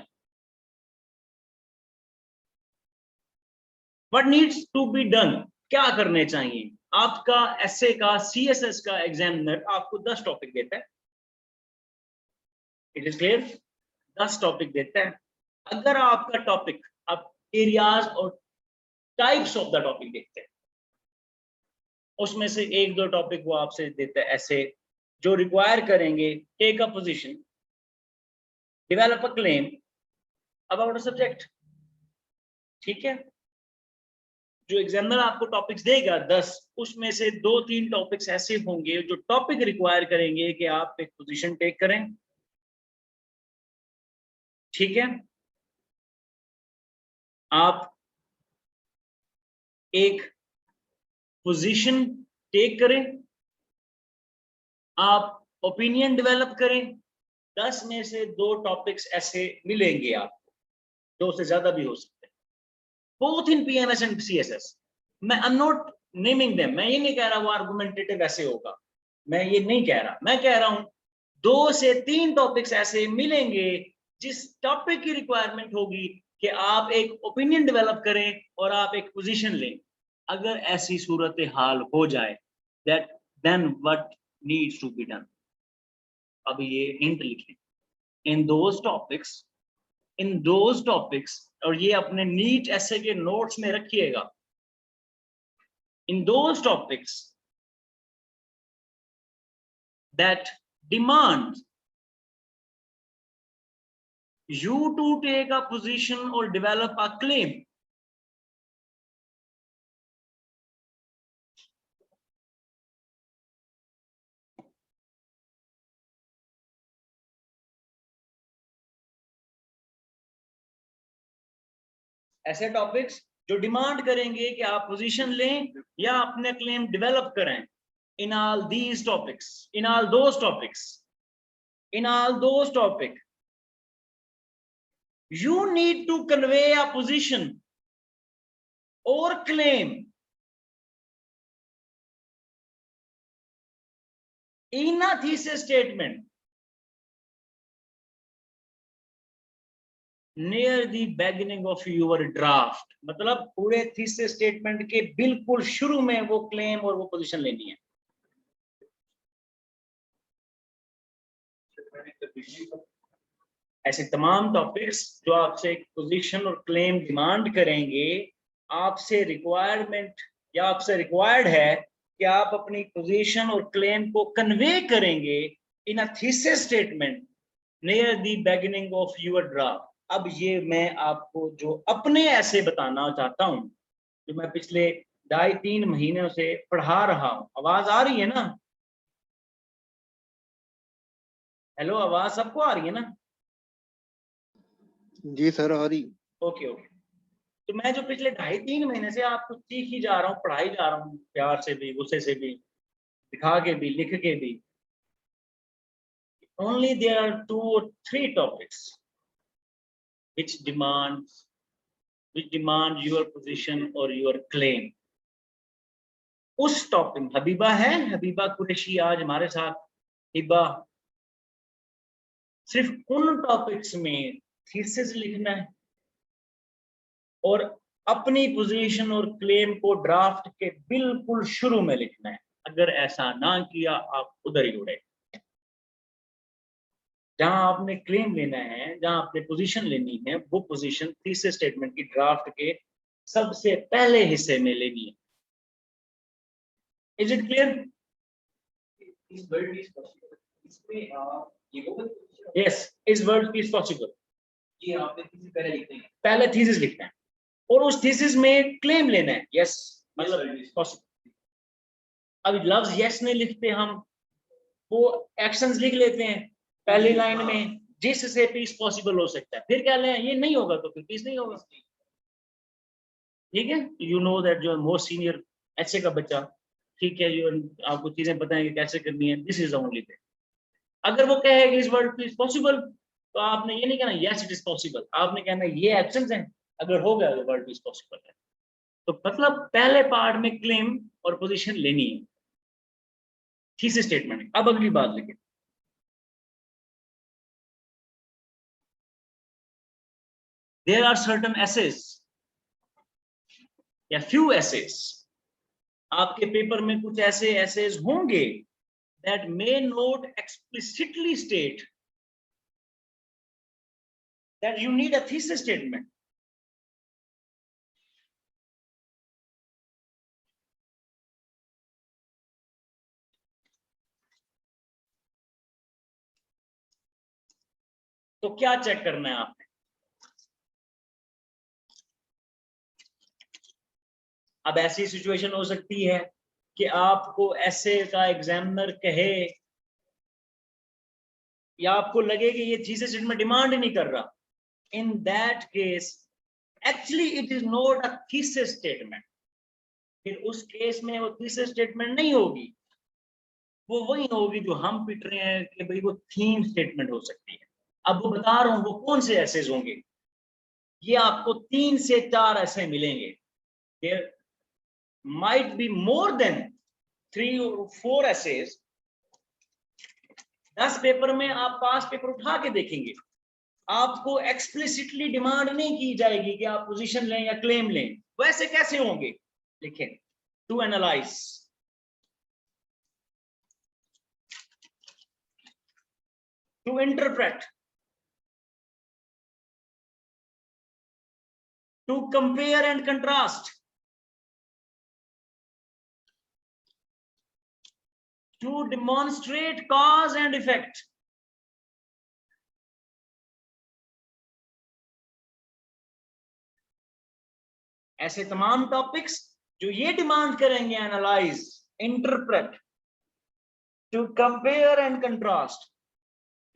what needs to be done, क्या करने चाहिए? आपका एसए का, सीएसएस का एग्जामिनर आपको 10 टॉपिक देता है। It is clear? 10 टॉपिक देता है। अगर आपका टॉपिक, आप एरियाज और टाइप्स ऑफ द टॉपिक देखते हैं, उसमें से 1-2 टॉपिक वो आपसे देता है ऐसे, जो रिक्वायर करेंगे take a position, develop a claim about a subject. ठीक है? जो एग्जामिनर आपको टॉपिक्स देगा 10, उसमें से 2-3 टॉपिक्स ऐसे होंगे जो टॉपिक रिक्वायर करेंगे कि आप एक पोजीशन टेक करें। ठीक है? आप एक पोजीशन टेक करें, आप ओपिनियन डेवलप करें। 10 में से 2 टॉपिक्स ऐसे मिलेंगे आपको, 2 से ज्यादा भी हो सकते हैं, both in PMS and CSS. मैं I am not naming them, मैं ये नहीं कह रहा वो आर्गुमेंटेटिव ऐसे होगा, मैं ये नहीं कह रहा। मैं कह रहा हूं 2 से 3 टॉपिक्स ऐसे मिलेंगे जिस टॉपिक की रिक्वायरमेंट होगी कि आप एक ओपिनियन डेवलप करें और आप एक पोजीशन लें। अगर ऐसी सूरत हाल हो जाए, that then what needs to be done. अब ये हिंट लिखें, इन दोज टॉपिक्स, और ये अपने नीट ऐसे के नोट्स में रखिएगा। In those topics that demand you to take a position or develop a claim, ऐसे टॉपिक्स जो डिमांड करेंगे कि आप पोजीशन लें या अपने क्लेम डेवलप करें। In all these topics, in all those topics, in all those topic, you need to convey a position or claim in a thesis statement near the beginning of your draft। मतलब पूरे thesis statement के बिल्कुल शुरू में वो claim और वो position लेनी है। ऐसे तमाम टॉपिक्स जो आपसे एक पोजीशन और क्लेम डिमांड करेंगे, आपसे रिक्वायरमेंट या आपसे रिक्वायर्ड है कि आप अपनी पोजीशन और क्लेम को कन्वे करेंगे in a thesis statement near the beginning of your draft. अब ये मैं आपको जो अपने ऐसे बताना चाहता हूं, जो मैं पिछले 2.5-3 महीनों से पढ़ा रहा हूं। आवाज आ रही है ना? हेलो, आवाज सबको आ रही है ना? जी सर, आ रही। Okay okay. तो मैं जो पिछले 2.5-3 महीने से आपको सीख ही जा रहा हूँ, पढ़ाई जा रहा हूँ, प्यार से भी, गुस्से से भी, दिखा के भी, लिख के भी। Only there are 2 or 3 topics which demand your position or your claim। उस टॉपिक, हबीबा है, हबीबा कुरैशी आज हमारे साथ। हिबा, सिर्फ उन टॉपिक्स में थीसिस लिखना है और अपनी पोजीशन और क्लेम को ड्राफ्ट के बिल्कुल शुरू में लिखना है। अगर ऐसा ना किया, आप उधर ही उड़े। जहां आपने क्लेम लेना है, जहां आपने पोजीशन लेनी है, वो पोजीशन थीसिस स्टेटमेंट की ड्राफ्ट के सबसे पहले हिस्से में लेनी है। Is it clear? यस, इस वर्ड की पॉसिबल। ये आपने किसी पहले लिखते हैं, पहले थीसिस लिखना है और उस थीसिस में क्लेम लेना है। यस, मतलब पॉसिबल। अब लफ्ज यस नहीं लिखते हम, वो एक्शंस लिख लेते हैं पहली लाइन में, जिससे पीस पॉसिबल हो सकता है। फिर क्या लें, ये नहीं होगा तो फिर पीस नहीं होगा। ठीक है, यू नो दैट जो मोस्ट सीनियर ऐसे का बच्चा, ठीक है, जो आपको चीजें बताएंगे कैसे करनी है, this is the only way. अगर वो कहेगा इस वर्ड पीस पॉसिबल, तो आपने ये नहीं कहना यस इट इज पॉसिबल, आपने कहना ये एक्शंस हैं, अगर हो गया तो वर्ड पीस पॉसिबल है। तो मतलब पहले पार्ट में क्लेम और पोजीशन लेनी है, थीसिस स्टेटमेंट। अब अगली बात लिखें, there are certain essays या few essays, आपके पेपर में कुछ ऐसे essays होंगे that may not explicitly state that you need a thesis statement. तो क्या चेक करना है आपने, अब ऐसी सिचुएशन हो सकती है कि आपको ऐसे का एग्जामिनर कहे या आपको लगे कि ये थीसिस स्टेटमेंट डिमांड नहीं कर रहा, in that case actually it is not a thesis statement. फिर उस केस में वो थीसिस स्टेटमेंट नहीं होगी, वो वही होगी जो हम पिट रहे हैं कि भाई वो थीम स्टेटमेंट हो सकती है। अब वो बता रहा हूं वो कौन से एसेज होंगे, ये आपको 3 से 4 ऐसे मिलेंगे। There might be more than 3 or 4 essays। 10 paper में आप 5 पेपर उठा के देखेंगे, आपको एक्सप्लिसिटली डिमांड नहीं की जाएगी कि आप पोजीशन लें या क्लेम लें। वैसे कैसे होंगे, लिखें, to analyse, to interpret, to compare and contrast, to demonstrate cause and effect, ऐसे तमाम टॉपिक्स जो ये डिमांड करेंगे analyse, interpret, to compare and contrast,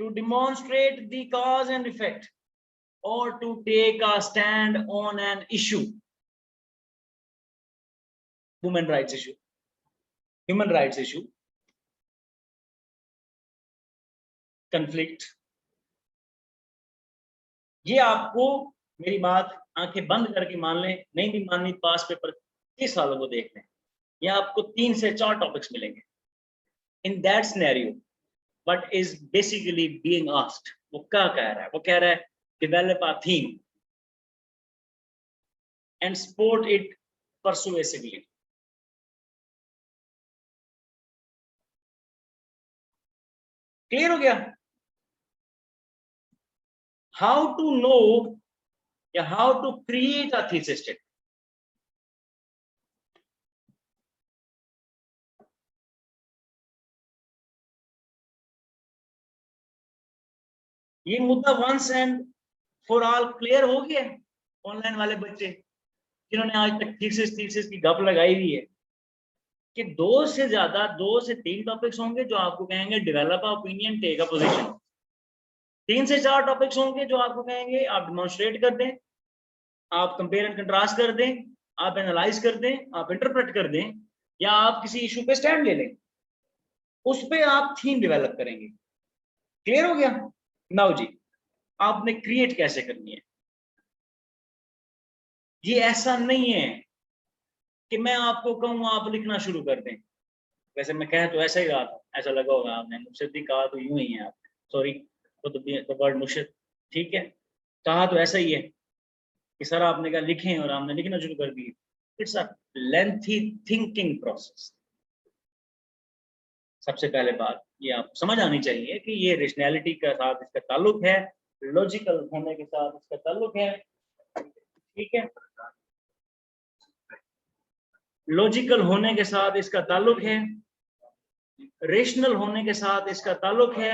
to demonstrate the cause and effect, और to take a stand on an issue, human rights issue, human rights issue, conflict. ये आपको, मेरी बात आंखें बंद करके मान लें, नहीं भी माननी पास पेपर 30 सालों को देख लें, ये आपको 3 से 4 टॉपिक्स मिलेंगे। In that scenario what is basically being asked, वो क्या कह रहा है, वो कह रहा है develop a theme and support it persuasively. Clear हो गया? हाउ टू नो या how to create a thesis statement. ये मुद्दा once and for all clear हो गया ऑनलाइन वाले बच्चे जिन्होंने आज तक थीसिस की गप लगाई हुई है कि 2 से 3 टॉपिक्स होंगे जो आपको कहेंगे develop a opinion, take a position. 3 से 4 टॉपिक्स होंगे जो आपको कहेंगे आप डेमोन्स्ट्रेट कर दें, आप कंपेयर एंड कंट्रास्ट कर दें, आप एनालाइज कर दें, आप इंटरप्रेट कर दें, या आप किसी इशू पे स्टैंड ले लें, उस पे आप थीम डेवलप करेंगे। क्लियर हो गया? नाउ जी, आपने क्रिएट कैसे करनी है। ये ऐसा नहीं है कि मैं आपको कहूँ आप लिखना शुरू कर दें। वैसे मैं कह तो ऐसा ही रहा था, ऐसा लगा होगा आपने, मुझसे भी कहा तो यूं ही है आपने, सॉरी तो वर्ड मुर्शिद, ठीक है, कहा तो ऐसा ही है कि सर आपने कहा लिखें और आपने लिखना शुरू कर दिए। It's a lengthy thinking process. सबसे पहले बात ये आप समझ आनी चाहिए कि ये रेशनैलिटी के साथ इसका ताल्लुक है, लॉजिकल होने के साथ इसका ताल्लुक है, ठीक है, लॉजिकल होने के साथ इसका ताल्लुक है, रेशनल होने के साथ इसका ताल्लुक है,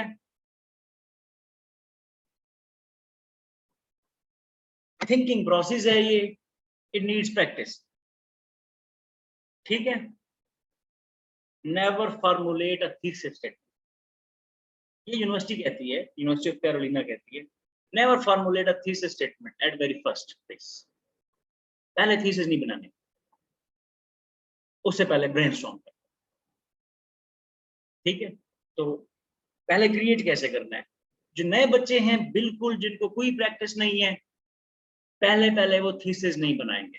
थिंकिंग प्रोसेस है ये, इट नीड्स प्रैक्टिस, ठीक है। नेवर फॉर्मुलेट अ थीसिस स्टेटमेंट। ये यूनिवर्सिटी कहती है, यूनिवर्सिटी ऑफ कैरोलिना कहती है, never formulate a thesis statement at very first place. पहले थीसिस नहीं बनाने, उससे पहले ब्रेनस्टॉर्म कर। ठीक है, तो पहले क्रिएट कैसे करना है। जो नए बच्चे हैं, बिल्कुल जिनको कोई प्रैक्टिस नहीं है, पहले वो थीसिस नहीं बनाएंगे,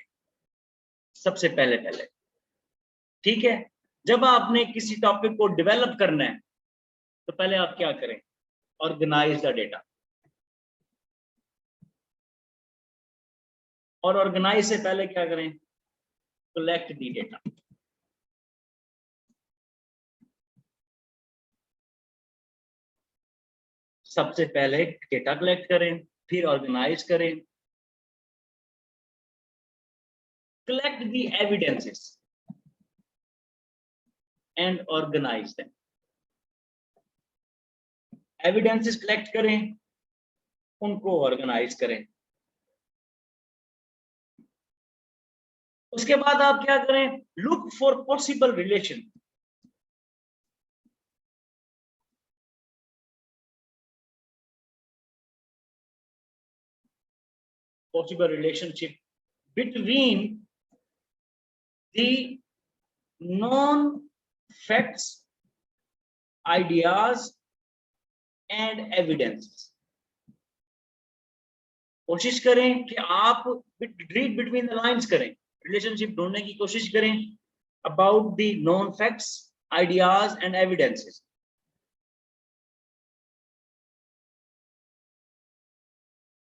सबसे पहले। ठीक है, जब आपने किसी टॉपिक को डेवलप करना है तो पहले आप क्या करें, ऑर्गेनाइज द डेटा। और ऑर्गेनाइज से पहले क्या करें, कलेक्ट दी डेटा। सबसे पहले डेटा कलेक्ट करें, फिर ऑर्गेनाइज करें। Collect the evidences and organise them. Evidences collect करें, उनको ऑर्गेनाइज करें। उसके बाद आप क्या करें, look for possible relation. possible relationship between the known facts, ideas and evidence। कोशिश करें कि आप रीड बिटवीन द लाइंस करें, रिलेशनशिप ढूंढने की कोशिश करें about the known facts, ideas and evidences.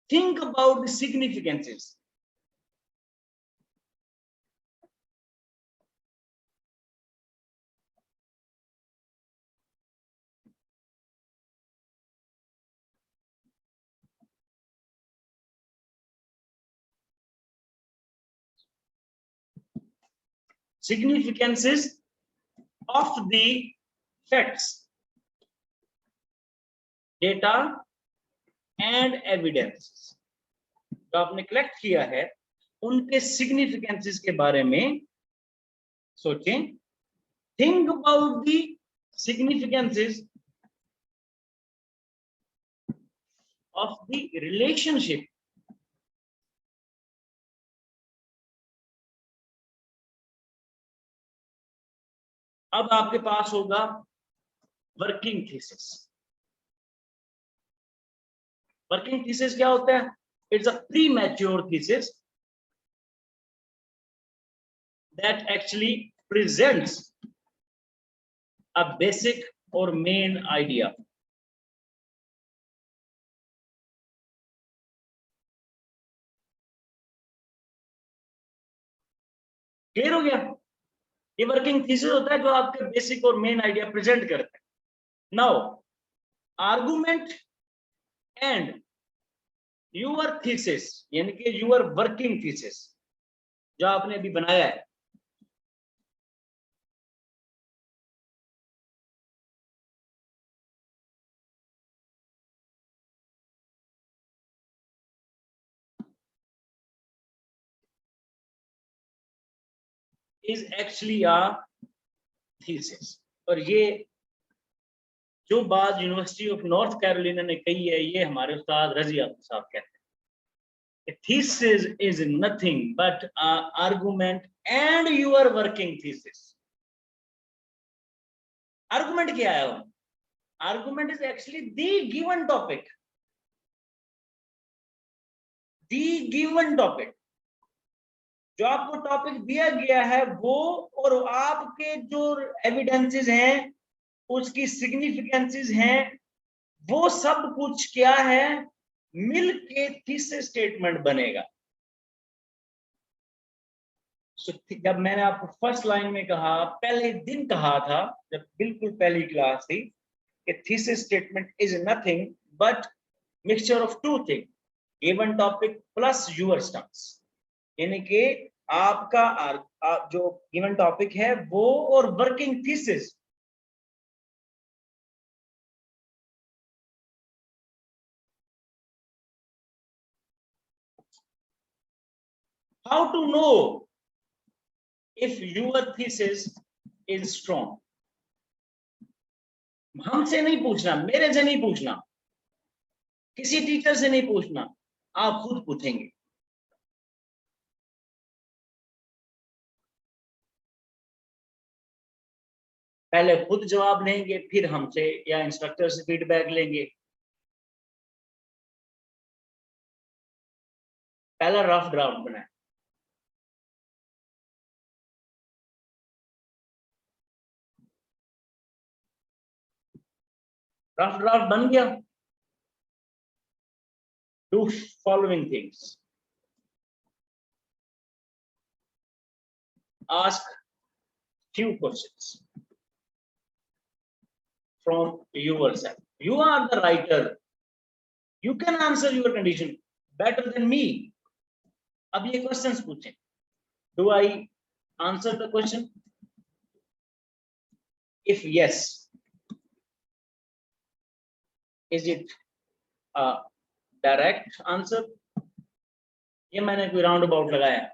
Think about the significances. Significances of the facts, data and evidence जो आपने कलेक्ट किया है, उनके सिग्निफिकेंसेस के बारे में सोचें। Think about the significances of the relationship अब आपके पास होगा वर्किंग थीसिस। वर्किंग थीसिस क्या होता है? It's a premature thesis that actually presents a basic or main idea. Clear हो गया? ये वर्किंग थीसिस होता है जो आपके बेसिक और मेन आइडिया प्रेजेंट करता है। Now argument and your thesis यानी कि यूर वर्किंग थीसिस जो आपने अभी बनाया है, is actually a thesis। और ये जो बात यूनिवर्सिटी ऑफ नॉर्थ कैरोलिना ने कही है, ये हमारे उस्ताद रजी आफताब साहब कहते हैं। Thesis is nothing but an argument and your working thesis। Argument क्या है? Argument is actually the given topic। The given topic जो आपको टॉपिक दिया गया है वो, और आपके जो एविडेंसेस हैं, उसकी सिग्निफिकेंसेस हैं, वो सब कुछ क्या है, मिल के थीसिस स्टेटमेंट बनेगा। जब मैंने आपको फर्स्ट लाइन में कहा, पहले दिन कहा था, जब बिल्कुल पहली क्लास थी, कि thesis statement is nothing but mixture of two thing, given topic plus your stuffs. यानी कि आपका जो गिवन टॉपिक है वो और working thesis. How to know if your thesis is strong? हमसे नहीं पूछना, मेरे से नहीं पूछना, किसी टीचर से नहीं पूछना, आप खुद पूछेंगे। पहले खुद जवाब लेंगे, फिर हमसे या इंस्ट्रक्टर से फीडबैक लेंगे। पहला रफ ड्राफ्ट बनाए, रफ ड्राफ्ट बन गया। Do following things, ask few questions from yourself. You are the writer, you can answer your condition better than me. अब ये क्वेश्चंस पूछें, do I answer the question? If yes, is it a direct answer? ये मैंने कोई round about लगाया।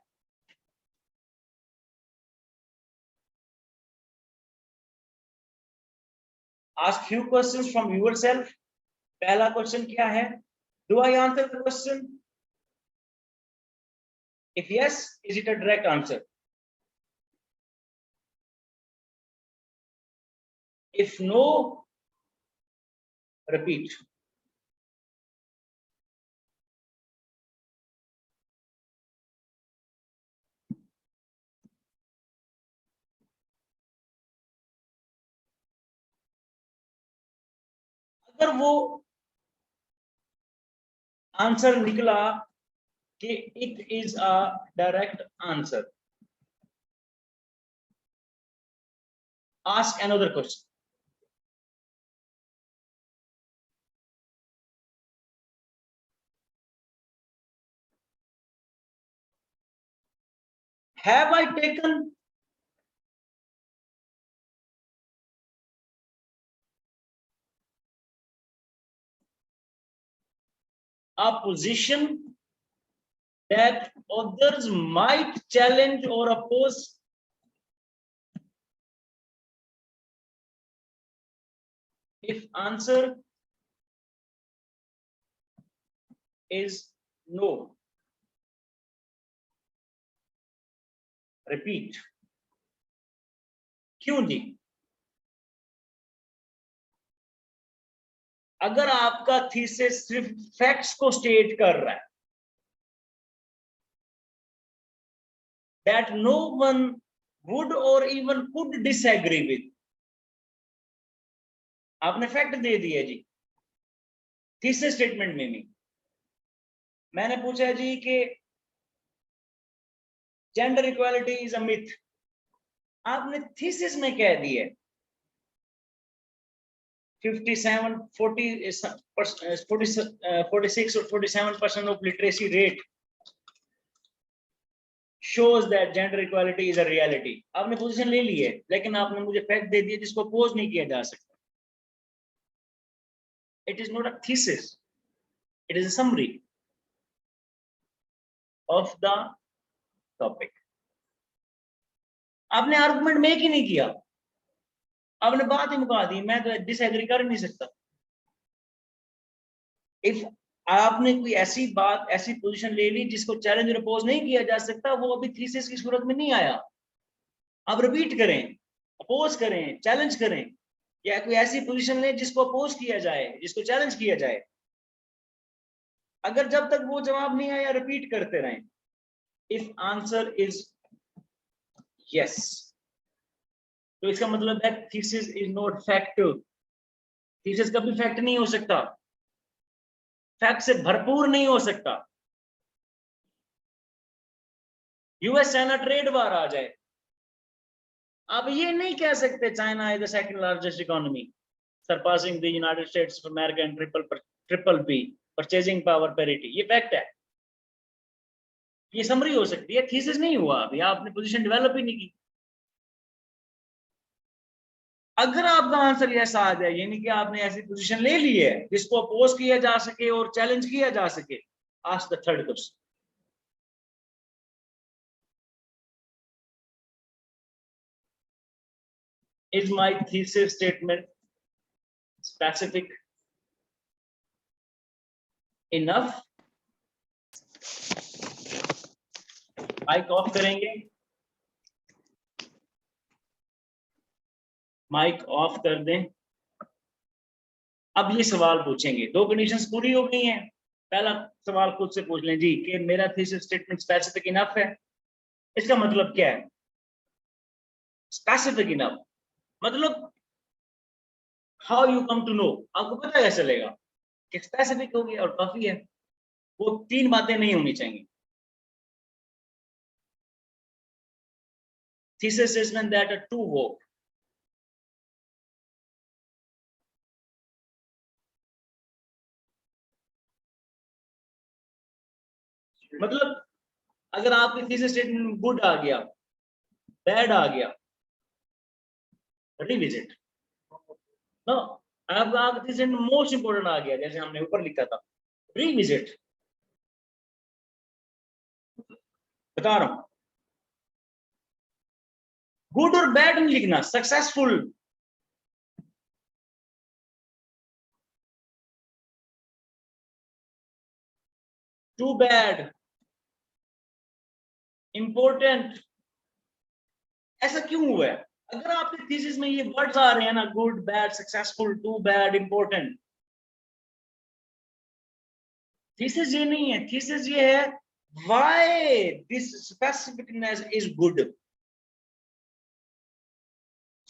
Ask few questions from yourself. पहला question क्या है? Do I answer the question? If yes, is it a direct answer? If no, repeat. अगर वो answer निकला कि it is a direct answer, ask another question. Have I taken a position that others might challenge or oppose? If answer is no, repeat. क्यों जी? अगर आपका thesis सिर्फ facts को state कर रहा है, that no one would or even could disagree with, आपने fact they दिया जी थीसिस स्टेटमेंट में भी। मैंने पूछा जी कि gender equality is a myth, आपने थीसिस में कह दिया 46 or 47% of literacy rate shows that gender equality is a reality. आपने पोजीशन ले ली है, लेकिन आपने मुझे फैक्ट दे दिया जिसको अपोज नहीं किया जा सकता। It is not a thesis, it is a summary of the topic. आपने आर्गुमेंट मेक ही नहीं किया, आपने बात ही मुका दी, मैं तो डिसएग्री कर नहीं सकता। इफ आपने कोई ऐसी बात, ऐसी पोजीशन ले ली जिसको चैलेंज और अपोज नहीं किया जा सकता, वो अभी थीसिस की सूरत में नहीं आया। आप रिपीट करें, अपोज करें, चैलेंज करें, या कोई ऐसी पोजीशन ले जिसको अपोज किया जाए, जिसको चैलेंज किया जाए। अगर जब तक वो जवाब नहीं आया रिपीट करते रहें। इफ आंसर इज यस, तो इसका मतलब है thesis is not fact. Thesis कभी फैक्ट नहीं हो सकता, फैक्ट से भरपूर नहीं हो सकता। यूएस चाइना ट्रेड वार आ जाए, आप ये नहीं कह सकते China is the second largest economy surpassing the United states of America and triple P purchasing power parity. ये फैक्ट है, ये समरी हो सकती है, थीसिस नहीं हुआ अभी, आपने पोजीशन डेवलप ही नहीं की। अगर आपका आंसर यस आ जाए, यानी कि आपने ऐसी पोजीशन ले ली है जिसको अपोज किया जा सके और चैलेंज किया जा सके, ask the third question. Is my thesis statement specific enough? Mic off करेंगे, माइक ऑफ कर दें। अब ये सवाल पूछेंगे, दो कंडीशंस पूरी हो गई हैं। पहला सवाल खुद से पूछ लें जी कि मेरा थीसिस स्टेटमेंट स्पेसिफिक इनफ है। इसका मतलब क्या है स्पेसिफिक इनफ? मतलब how you come to know, आपको पता कैसे चलेगा कि स्पेसिफिक हो गया और काफी है? वो तीन बातें नहीं होनी चाहिए। Thesis statement that are too vague. मतलब अगर आपकी थीसिस स्टेटमेंट गुड आ गया, बैड आ गया, रिविजिट। नो, आपका थीसिस मोस्ट इंपोर्टेंट आ गया, जैसे हमने ऊपर लिखा था, रिविजिट। बता रहा हूं, गुड और बैड नहीं लिखना, सक्सेसफुल। Too bad, important. ऐसा क्यों हुआ है? अगर आपके थीसिस में ये वर्ड्स आ रहे हैं ना, good, bad, successful, too bad, important, thesis ये नहीं है। थीसिस ये है why this specificness is good,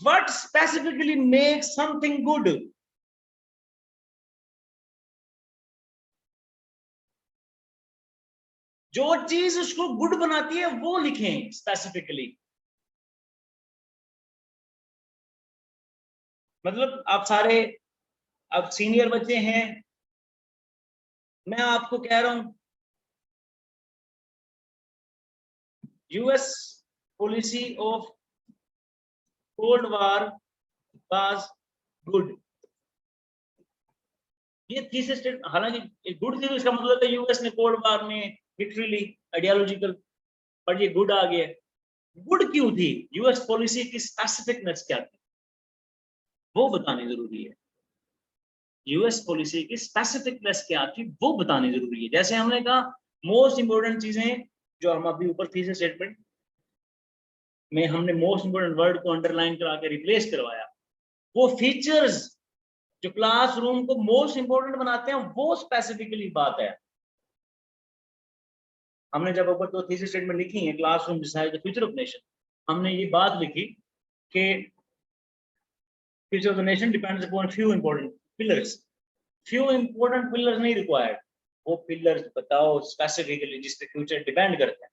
what specifically makes something good। जो चीज उसको गुड बनाती है वो लिखें स्पेसिफिकली। मतलब आप सारे अब सीनियर बच्चे हैं, मैं आपको कह रहा हूं US policy of cold war was good. ये थीसिस स्टेटमेंट, हालांकि गुड थी, इसका मतलब है यूएस ने कोल्ड वॉर में विक्ट्री ली, आइडियोलॉजिकल, पर ये गुड आ गया। गुड क्यों थी? यूएस पॉलिसी की स्पेसिफिकनेस क्या थी वो बतानी जरूरी है। यूएस पॉलिसी की स्पेसिफिकनेस क्या थी वो बतानी जरूरी है। जैसे हमने कहा मोस्ट इंपोर्टेंट चीजें जो हम अभी ऊपर थीसिस स्टेटमेंट में हमने मोस्ट इंपोर्टेंट वर्ड को अंडरलाइन करा के रिप्लेस करवाया, वो फीचर्स जो क्लासरूम को मोस्ट इंपोर्टेंट बनाते हैं वो स्पेसिफिकली बात है। हमने जब ऊपर तो थीसिस स्टेटमेंट लिखी है, classroom decide the future of nation, हमने ये बात लिखी कि future of the nation depends upon few important pillars. Few important pillars नहीं रिक्वायर्ड, वो पिलर्स बताओ स्पेसिफिकली जिस पे फ्यूचर डिपेंड करता है।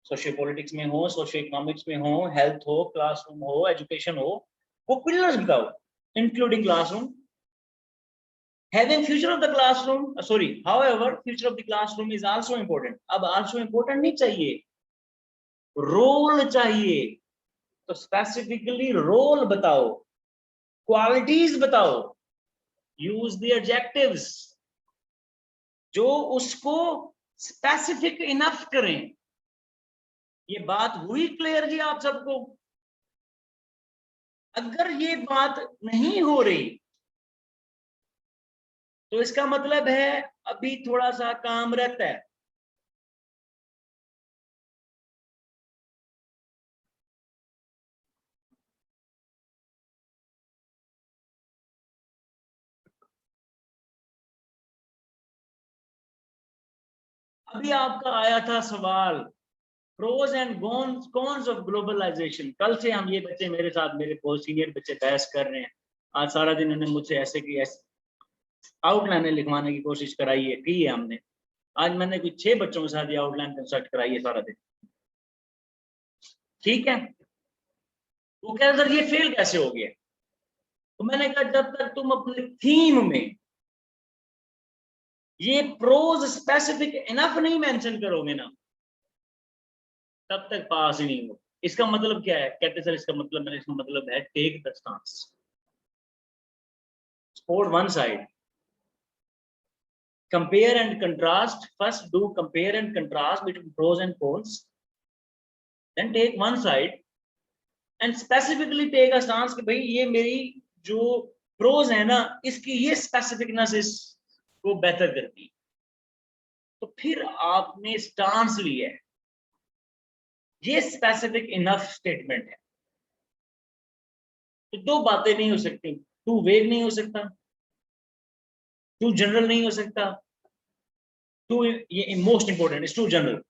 सोशियो पॉलिटिक्स में हो, सोशियो इकोनॉमिक्स में हो, हेल्थ हो, क्लासरूम हो, एजुकेशन हो, वो पिलर्स बताओ including classroom. Having future of the classroom, however, future of the classroom is also important. अब also important नहीं चाहिए, रोल चाहिए। तो स्पेसिफिकली रोल बताओ, क्वालिटीज बताओ, यूज द एडजेक्टिव्स जो उसको स्पेसिफिक इनफ करें। ये बात हुई क्लियर जी आप सबको? अगर ये बात नहीं हो रही तो इसका मतलब है अभी थोड़ा सा काम रहता है। अभी आपका आया था सवाल pros and cons of globalisation. कल से हम ये बच्चे मेरे साथ, मेरे बहुत सीनियर बच्चे बहस कर रहे हैं। आज सारा दिन उन्होंने मुझसे ऐसे की आउटलाइन लिखवाने की कोशिश कराई है, की है हमने। आज मैंने कुछ 6 बच्चों के साथ ये आउटलाइन कंस्ट्रक्ट कराई है सारा दिन। ठीक है, वो कह रहे सर ये फेल कैसे हो गया? तो मैंने कहा जब तक तुम अपने थीम में ये प्रोज स्पेसिफिक इनफ नहीं मेंशन करोगे ना, तब तक पास ही नहीं हो। इसका मतलब क्या है? कहते सर इसका मतलब है take the stance, support one side, compare and contrast. First do compare and contrast between pros and cons, then take one side and specifically take a stance कि भाई ये मेरी जो प्रोज है ना, इसकी ये स्पेसिफिकनेस इसको बेहतर करती है। तो फिर आपने स्टांस लिया है, ये स्पेसिफिक इनफ स्टेटमेंट है। तो दो बातें नहीं हो सकती, टू वेग नहीं हो सकता, टू जनरल नहीं हो सकता, टू ये most important is too general,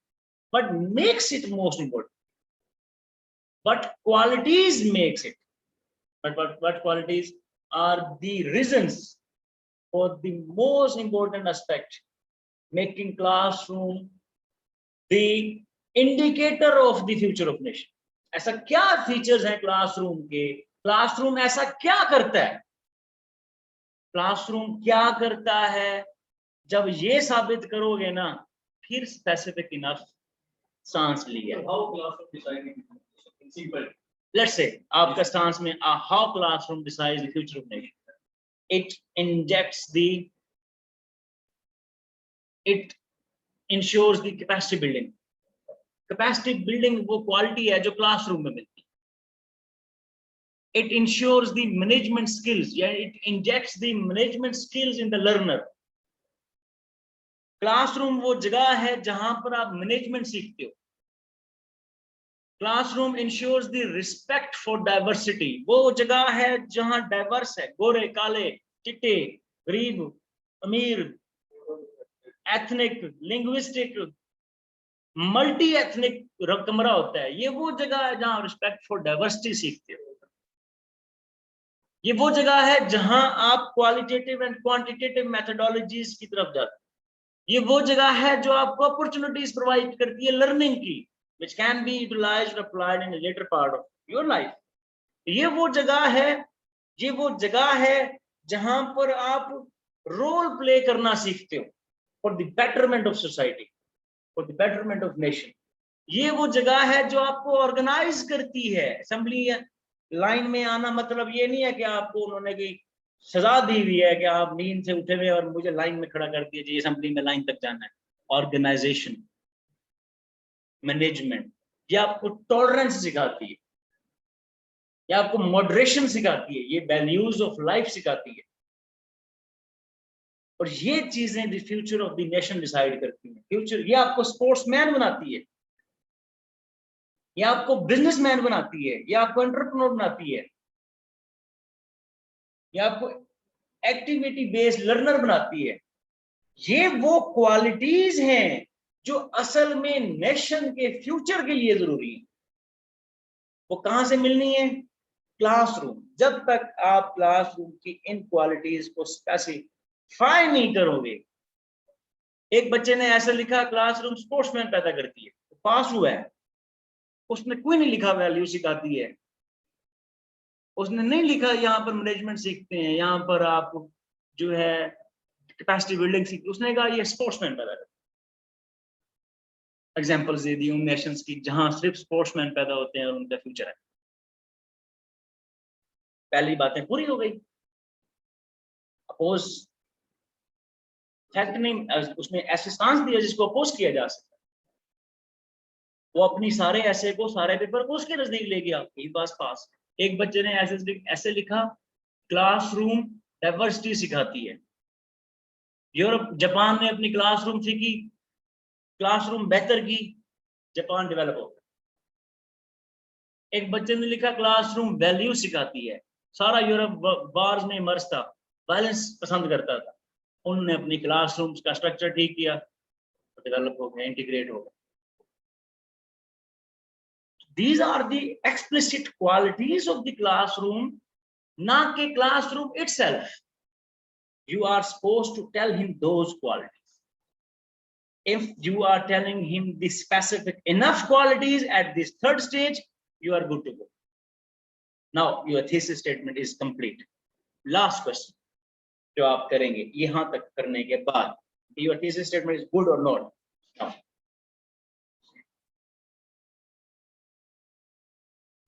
but makes it most important. But qualities makes it. But what qualities are the reasons for the most important aspect, making classroom the indicator of the future of nation. ऐसा क्या features हैं classroom के? Classroom ऐसा क्या करता है? Classroom क्या करता है? जब ये साबित करोगे ना, फिर स्पेसिफिक इनफ स्टांस लिया। How classroom deciding in simple. Let's say आपका स्टांस में how classroom decides the future of nation. It injects it ensures the capacity building. Capacity building वो क्वालिटी है जो क्लासरूम में मिलती है। It ensures the management skills, या it injects the management skills in the learner. Classroom वो जगह है जहां पर आप मैनेजमेंट सीखते हो। Classroom ensures the respect for diversity, वो जगह है जहां डाइवर्स है, गोरे काले चिट्टे गरीब अमीर, एथनिक लिंग्विस्टिक मल्टी एथनिक कमरा होता है। ये वो जगह है जहां रिस्पेक्ट फॉर डाइवर्सिटी सीखते हो। ये वो जगह है जहां आप क्वालिटेटिव एंड क्वांटिटेटिव मेथोडोलॉजीज की तरफ जाते हो। ये वो जगह है जो आपको अपॉर्चुनिटीज प्रोवाइड करती है लर्निंग की, which can be utilized or applied in a later part of your life. ये वो जगह है जहां पर आप रोल प्ले करना सीखते हो for the betterment of society, for the betterment of nation. ये वो जगह है जो आपको ऑर्गेनाइज करती है। असेंबली लाइन में आना मतलब ये नहीं है कि आपको उन्होंने कोई सजा दी हुई है कि आप नींद से उठे हुए और मुझे लाइन में खड़ा कर दिया जी, असेंबली में लाइन तक जाना है। ऑर्गेनाइजेशन, मैनेजमेंट, ये आपको टॉलरेंस सिखाती है, ये आपको मॉडरेशन सिखाती है, ये वैल्यूज ऑफ लाइफ सिखाती है। और ये चीजें the future of the nation decide करती हैं। फ्यूचर ये आपको स्पोर्ट्समैन बनाती है, ये आपको बिजनेसमैन बनाती है, ये आपको एंटरप्रेन्योर बनाती है, ये आपको एक्टिविटी बेस्ड लर्नर बनाती है। ये वो क्वालिटीज हैं जो असल में नेशन के फ्यूचर के लिए जरूरी है। वो कहां से मिलनी है? क्लासरूम। जब तक आप क्लासरूम की इन क्वालिटीज को स्पेसिफाई नहीं करोगे। एक बच्चे ने ऐसा लिखा क्लासरूम स्पोर्ट्समैन पैदा करती है, पास हुआ है, उसने कोई नहीं लिखा वैल्यू सिखाती है, उसने नहीं लिखा यहाँ पर मैनेजमेंट सीखते हैं, यहाँ पर आप जो है कैपेसिटी बिल्डिंग सीखते, उसने कहा ये स्पोर्ट्समैन पैदा करते। एग्जांपल्स दे दी उन नेशंस की जहां सिर्फ स्पोर्ट्समैन पैदा होते हैं और उनका फ्यूचर है। पहली बातें पूरी हो गई। अपोज फैक्ट नहीं, उसने ऐसे स्टांस दिया जिसको अपोज किया जा सकता है। वो अपनी सारे ऐसे को सारे पेपर को उसके नजदीक ले गया, यही पास। एक बच्चे ने ऐसे लिखा क्लासरूम डाइवर्सिटी सिखाती है। यूरोप जापान ने अपनी क्लासरूम सीखी, क्लासरूम बेहतर की, जापान डेवलप हो गया। एक बच्चे ने लिखा क्लासरूम वैल्यू सिखाती है, सारा यूरोप वार्स में मर्ज था, वायलेंस पसंद करता था, उन्होंने अपनी क्लासरूम का स्ट्रक्चर ठीक किया, डेवलप हो गया, इंटीग्रेट हो गया। These are the explicit qualities of the classroom, ना कि classroom itself. You are supposed to tell him those qualities. If you are telling him the specific enough qualities at this third stage, you are good to go. Now your thesis statement is complete. Last question जो आप करेंगे यहाँ तक करने के बाद, your thesis statement is good or not? Now,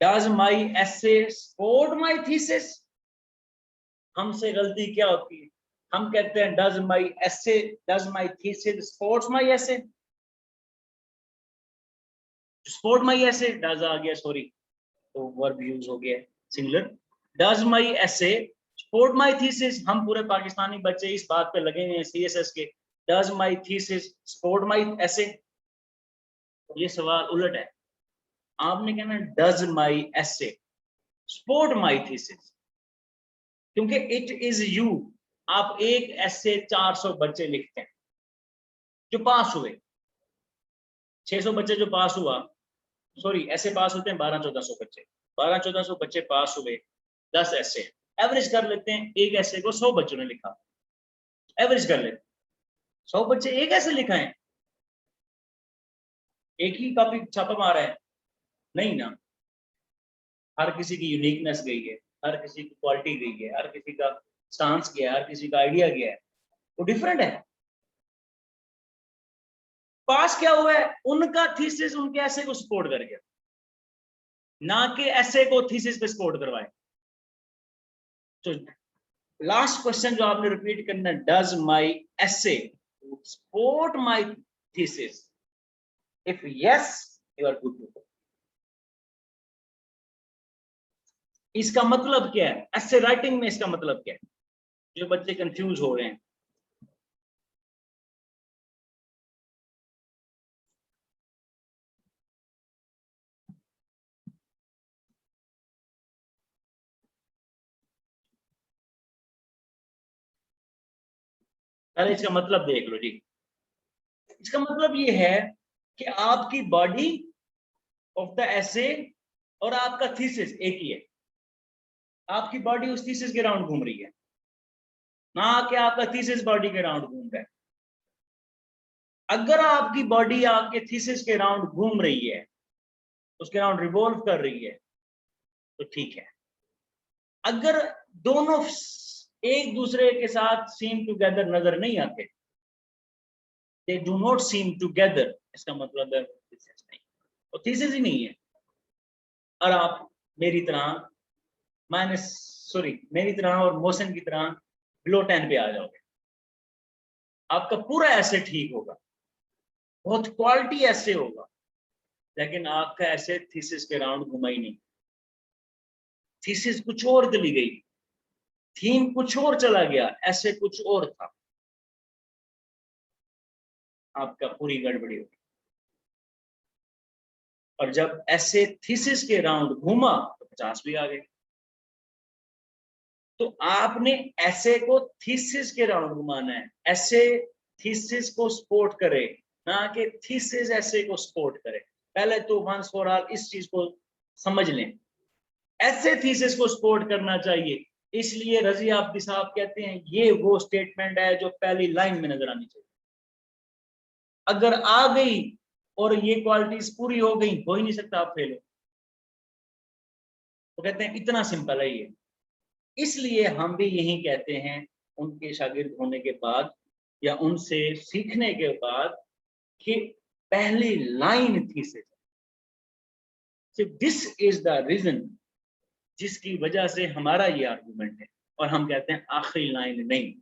does my essay support my thesis? हमसे गलती क्या होती है? हम कहते हैं does my thesis support my essay? Support my essay, does आ गया, sorry, तो verb use हो गया singular. Does my essay support my thesis, हम पूरे पाकिस्तानी बच्चे इस बात पे लगे हुए हैं सीएसएस के, does my thesis support my ऐसे, ये सवाल उलट है, आपने कहना does my essay support my thesis, क्योंकि इट इज यू। आप एक ऐसे 400 बच्चे लिखते हैं जो पास हुए, 600 बच्चे जो पास हुआ, सॉरी ऐसे पास होते हैं 1200-1400 बच्चे, 1200-1400 बच्चे पास हुए, 10 ऐसे, एवरेज कर लेते हैं, एक ऐसे को 100 बच्चों ने लिखा, एवरेज कर लेते हैं 100 बच्चे एक ऐसे लिखा है, एक ही कॉपी छापा मारा है, नहीं ना, हर किसी की यूनिकनेस गई है, हर किसी की क्वालिटी गई है, हर किसी का स्टांस गया है, हर किसी का आइडिया गया है, वो डिफरेंट है। पास क्या हुआ है, उनका थीसिस उनके ऐसे को सपोर्ट कर गया, ना कि ऐसे को थीसिस पे सपोर्ट करवाए। तो लास्ट क्वेश्चन जो आपने रिपीट करना, does my essay support my thesis, if yes you are good to go. इसका मतलब क्या है, ऐसे राइटिंग में इसका मतलब क्या है, जो बच्चे कंफ्यूज हो रहे हैं। पहले इसका मतलब देख लो जी, इसका मतलब ये है कि आपकी बॉडी ऑफ द ऐसे और आपका थीसिस एक ही है, आपकी बॉडी उस थीसिस के राउंड घूम रही है, ना कि आपका थीसिस बॉडी के राउंड घूम रहा है। अगर आपकी बॉडी आपके थीसिस के राउंड घूम रही है, उसके राउंड रिवॉल्व कर रही है, तो ठीक है। अगर दोनों एक दूसरे के साथ सीम टुगेदर नजर नहीं आते, they do not seem together, इसका मतलब है थीसिस नहीं, वो थीसिस ही नहीं है। और आप मेरी तरह मेरी तरह और मोशन की तरह बिलो 10 पे आ जाओगे, आपका पूरा ऐसे ठीक होगा, बहुत क्वालिटी ऐसे होगा, लेकिन आपका ऐसे थीसिस के राउंड घुमा ही नहीं, थीसिस कुछ और चली गई, थीम कुछ और चला गया, ऐसे कुछ और था, आपका पूरी गड़बड़ी होगी। और जब ऐसे थीसिस के राउंड घूमा तो 50 भी आ गए। तो आपने ऐसे को थीसिस के राउंड घुमाना है, ऐसे थीसिस को सपोर्ट करे, ना कि थीसिस ऐसे को सपोर्ट करे। पहले तो वंस फॉर ऑल इस चीज को समझ लें, ऐसे थीसिस को सपोर्ट करना चाहिए। इसलिए रजी आबिदी साहब कहते हैं ये वो स्टेटमेंट है जो पहली लाइन में नजर आनी चाहिए, अगर आ गई और ये क्वालिटीज पूरी हो गई, हो ही नहीं सकता आप फेल हो। तो कहते हैं इतना सिंपल है ये। इसलिए हम भी यही कहते हैं उनके शागिर्द होने के बाद या उनसे सीखने के बाद कि पहली line thesis, this is the reason जिसकी वजह से हमारा ये आर्गुमेंट है, और हम कहते हैं आखिरी लाइन नहीं,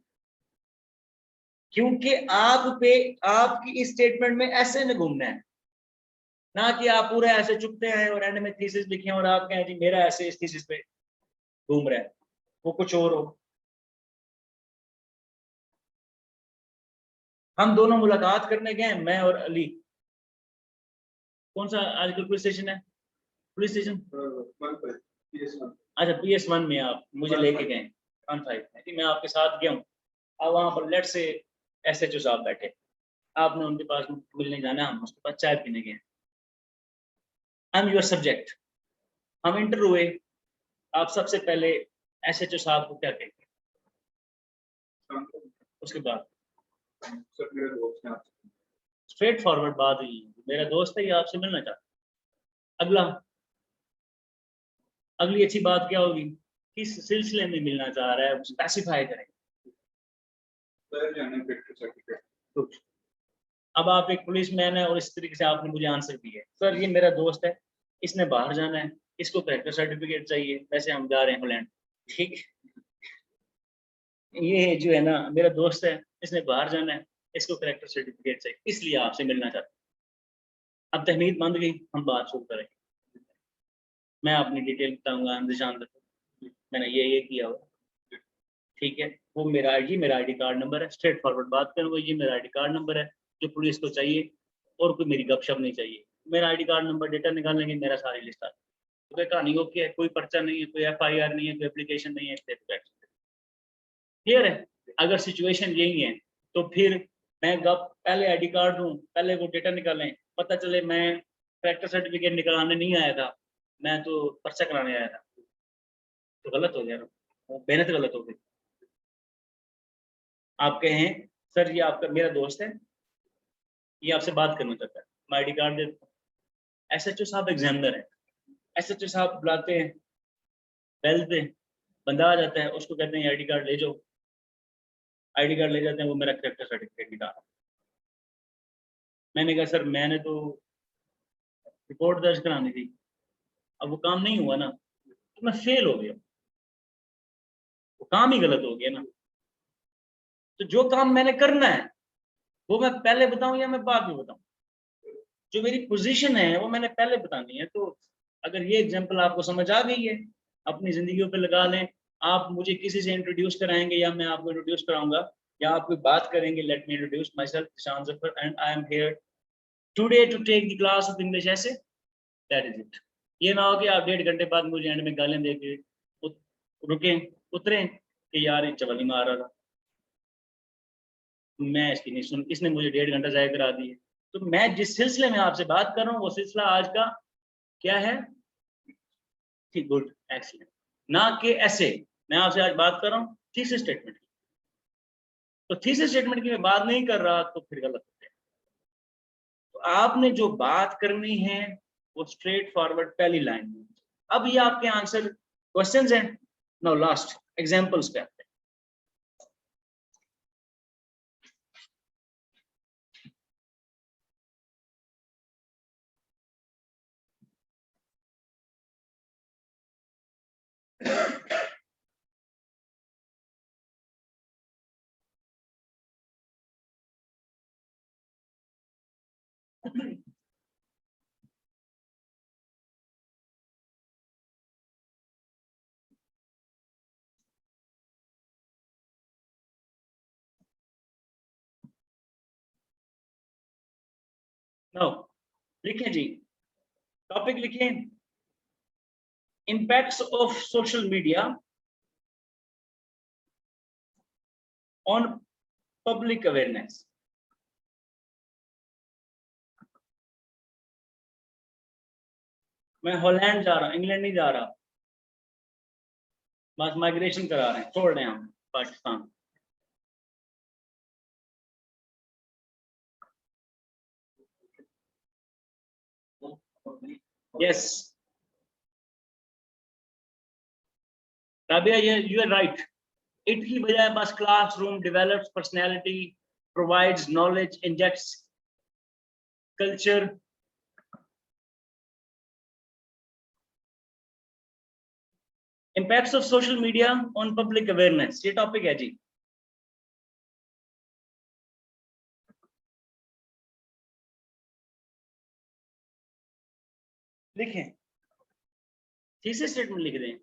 क्योंकि आप पे आपकी इस स्टेटमेंट में ऐसे न घूमना है, ना कि आप पूरे ऐसे चुपते हैं और एंड में थीसिस लिखे और आप कहें जी मेरा ऐसे इस थीसिस पे घूम रहा है, वो कुछ और हो। हम दोनों मुलाकात करने गए, मैं और अली, कौन सा आजकल पुलिस स्टेशन है, पुलिस स्टेशन, अच्छा PS1 में आप मुझे लेके गए, 15 मैं आपके साथ गया हूँ, अब वहां पर लेट से SHO साहब बैठे, आपने उनके पास मिलने जाना, हम उसके पास चाय पीने गए, आई एम योर सब्जेक्ट, हम इंटर हुए, आप सबसे पहले SHO साहब को क्या कहेंगे, उसके बाद स्ट्रेट फॉरवर्ड बात हुई, मेरा दोस्त है ये आपसे मिलना चाहता, अगली अच्छी बात क्या होगी, किस सिलसिले में मिलना चाह रहा है, स्पेसिफाई करें। Good. अब आप एक पुलिसमैन है और इस तरीके से आपने मुझे आंसर दिया है, सर ये मेरा दोस्त है, इसने बाहर जाना है, इसको कैरेक्टर सर्टिफिकेट चाहिए, वैसे हम जा रहे हैं हॉलैंड, ठीक, ये जो है ना मेरा दोस्त है, इसने बाहर जाना है, इसको कैरेक्टर सर्टिफिकेट चाहिए, इसलिए आपसे मिलना चाहता हूं। अब तहमीद बंद गई, हम बात शुरू करेंगे, मैं अपनी डिटेल बताऊंगा, निशान मैंने ये किया हुआ, ठीक है, वो मेरा आईडी कार्ड नंबर है, स्ट्रेट फॉरवर्ड बात करूँगा, ये मेरा आईडी कार्ड नंबर है जो पुलिस को चाहिए, और कोई मेरी गपशप नहीं चाहिए। मेरा आईडी कार्ड नंबर डेटा निकाल लेंगे, मेरा सारी लिस्ट आ तो कोई कहानी ओके है, कोई पर्चा नहीं है, कोई FIR नहीं है, कोई एप्लीकेशन नहीं है, क्लियर है। अगर सिचुएशन यही है तो फिर मैं पहले आईडी कार्ड दूं, पहले वो डेटा निकालें, पता चले मैं कैरेक्टर सर्टिफिकेट निकालने नहीं आया था, मैं तो पर्चा कराने आया था, तो गलत हो गया ना, वो मेहनत गलत हो गई। आप कहें सर ये आपका मेरा दोस्त है, ये आपसे बात करना चाहता है, मैं आईडी कार्ड देता हूँ, SHO साहब एग्जामिनर है, SHO साहब बुलाते हैं, बेल पे बंदा आ जाता है, उसको कहते हैं आईडी कार्ड ले जाओ, आईडी कार्ड ले जाते हैं, वो मेरा कैरेक्टर सर्टिफिकेट निकाला। मैंने कहा सर मैंने तो रिपोर्ट दर्ज करानी थी, अब वो काम नहीं हुआ ना, तो मैं फेल हो गया, वो काम ही गलत हो गया ना। तो जो काम मैंने करना है वो मैं पहले बताऊं या मैं बाद में बताऊं, जो मेरी पोजीशन है वो मैंने पहले बतानी है। तो अगर ये एग्जांपल आपको समझ आ गई है, अपनी जिंदगियों पे लगा लें। आप मुझे किसी से इंट्रोड्यूस कराएंगे या मैं आपको इंट्रोड्यूस कराऊंगा या आप कोई बात करेंगे, let me introduce myself Ishan Zafar and I am here today to take the class of English, ऐसे दैट इज इट। ये ना हो कि आप 1.5 घंटे बाद मुझे एंड में गालियां दे के रुके उतरे कि यार ये चवली मार रहा था, मैं इसकी नहीं सुन, इसने मुझे 1.5 घंटा जाया करा दिए। तो मैं जिस सिलसिले में आपसे बात कर रहा हूँ वो सिलसिला आज का क्या है, ठीक, गुड, एक्सीलेंट, ना कि ऐसे। मैं आपसे आज बात कर रहा हूँ थीसिस स्टेटमेंट की, तो थीसिस स्टेटमेंट की मैं बात नहीं कर रहा तो फिर गलत हो गया। तो आपने जो बात करनी है वो स्ट्रेट फॉरवर्ड पहली लाइन में। अब ये आपके आंसर क्वेश्चंस हैं। नाउ लास्ट एग्जांपल्स पे आते हैं। नाउ लिखें जी, टॉपिक लिखें, impacts of social media on public awareness। मैं हॉलैंड जा रहा, इंग्लैंड नहीं जा रहा, बस माइग्रेशन करा रहे हैं, छोड़ रहे हैं हम पाकिस्तान। यस राबिया, ये यू आर राइट। इट की बजाय बस classroom develops personality, provides knowledge, injects culture. Impacts of social media on public awareness, ये टॉपिक है जी। लिखें, थीसिस स्टेटमेंट लिख दें।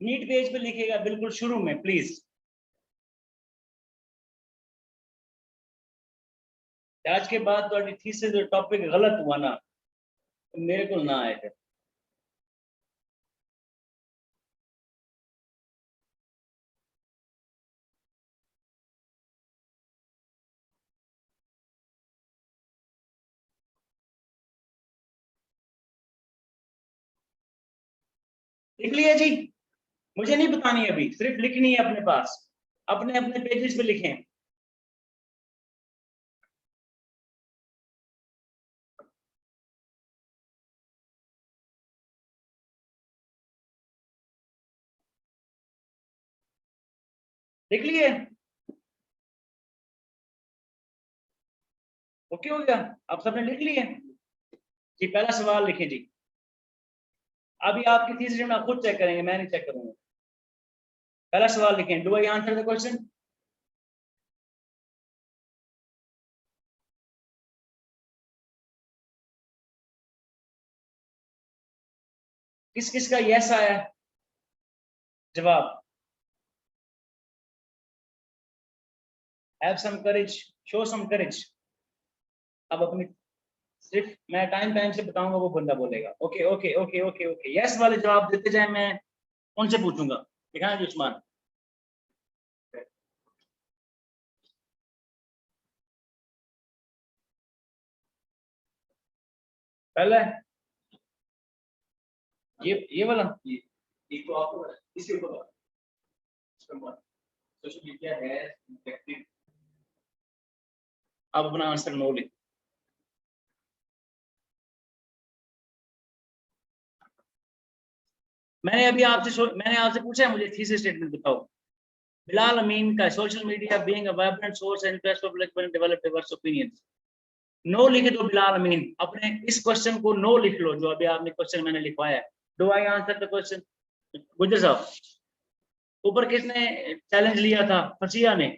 नीट पेज पे लिखेगा बिल्कुल शुरू में प्लीज। आज के बाद तो थीसिस जो टॉपिक गलत हुआ ना तो मेरे को ना आए थे। लिख लिया जी, मुझे नहीं बतानी अभी, सिर्फ लिखनी है अपने पास, अपने अपने पेजेस पे लिखें। लिख लिए? ओके हो गया, आप सबने लिख लिए जी? पहला सवाल लिखें जी। अभी आपकी तीसरी में आप खुद चेक करेंगे, मैं नहीं चेक करूंगा। पहला सवाल लिखें, do I answer the question? किस किस का यस आया जवाब? Have some courage, show some courage. अब अपनी सिर्फ मैं टाइम टाइम से बताऊंगा, वो बंदा बोलेगा okay okay okay okay okay. Yes वाले जवाब देते जाए, मैं उनसे पूछूंगा। दिखाएं जी उस्मान। पहले ये वाला, ये तो आपको इसके ऊपर सोशल मीडिया है इफेक्टिव। आप अपना आंसर नो लिख। मैंने आपसे पूछा है, मुझे थीसिस स्टेटमेंट बताओ। बिलाल अमीन का social media being a vibrant source and place public when develop diverse opinions। No लिख दो बिलाल अमीन, अपने इस क्वेश्चन को नो लिख लो जो अभी आपने क्वेश्चन मैंने लिखवाया है। Do I answer the question? गुजर साहब ऊपर किसने चैलेंज लिया था? फसिया ने।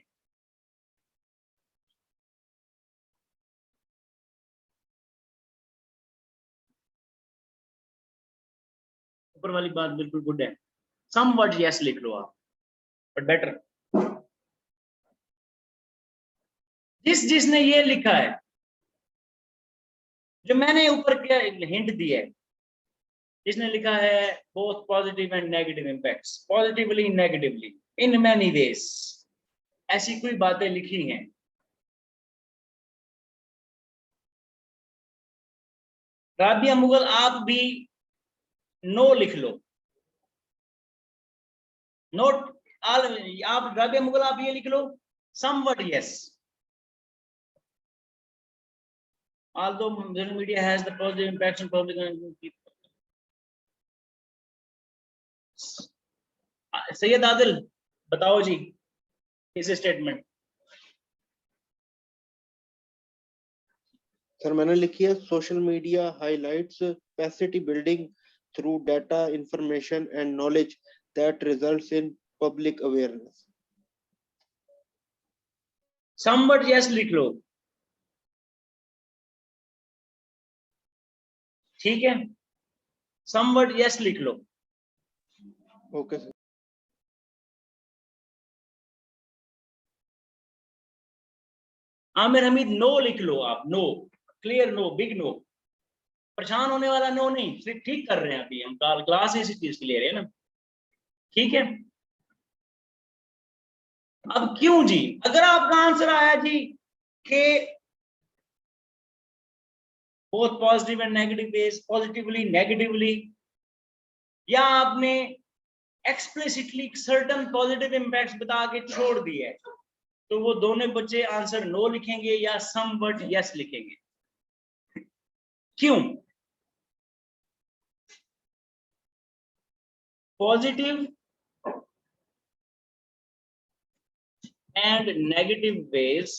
ऊपर वाली बात बिल्कुल गुड है। सम वर्ड यस लिख लो आप, बट बेटर। जिसने ये लिखा है, जो मैंने ऊपर क्या हिंट दिया है, जिसने लिखा है both positive and negative impacts, positively negatively in many ways, ऐसी कोई बातें लिखी हैं। राबिया मुगल आप भी नो लिख लो। नोट आप राबिया मुगल आप ये लिख लो, some word yes. although social media has the positive impacts on public and people। Syed Adil बताओ जी इस स्टेटमेंट। सर मैंने लिखी है social media highlights capacity building through data information and knowledge that results in public awareness. Some word yes लिख लो, ठीक है? Some word yes लिख लो। Okay sir. Aamir Hameed no लिख लो आप, no, clear no, big no, परेशान होने वाला नो नहीं, सिर्फ ठीक कर रहे हैं अभी हम, क्लास इसी चीज की ले रहे हैं ना, ठीक है? अब क्यों जी, अगर आपका आंसर आया जी कि both positive and negative ways, positively negatively, या आपने एक्सप्लिसिटली सर्टेन पॉजिटिव इंपैक्ट्स बता के छोड़ दिए, तो वो दोनों बच्चे आंसर नो लिखेंगे या सम वर्ड यस लिखेंगे। क्यों? Positive and negative ways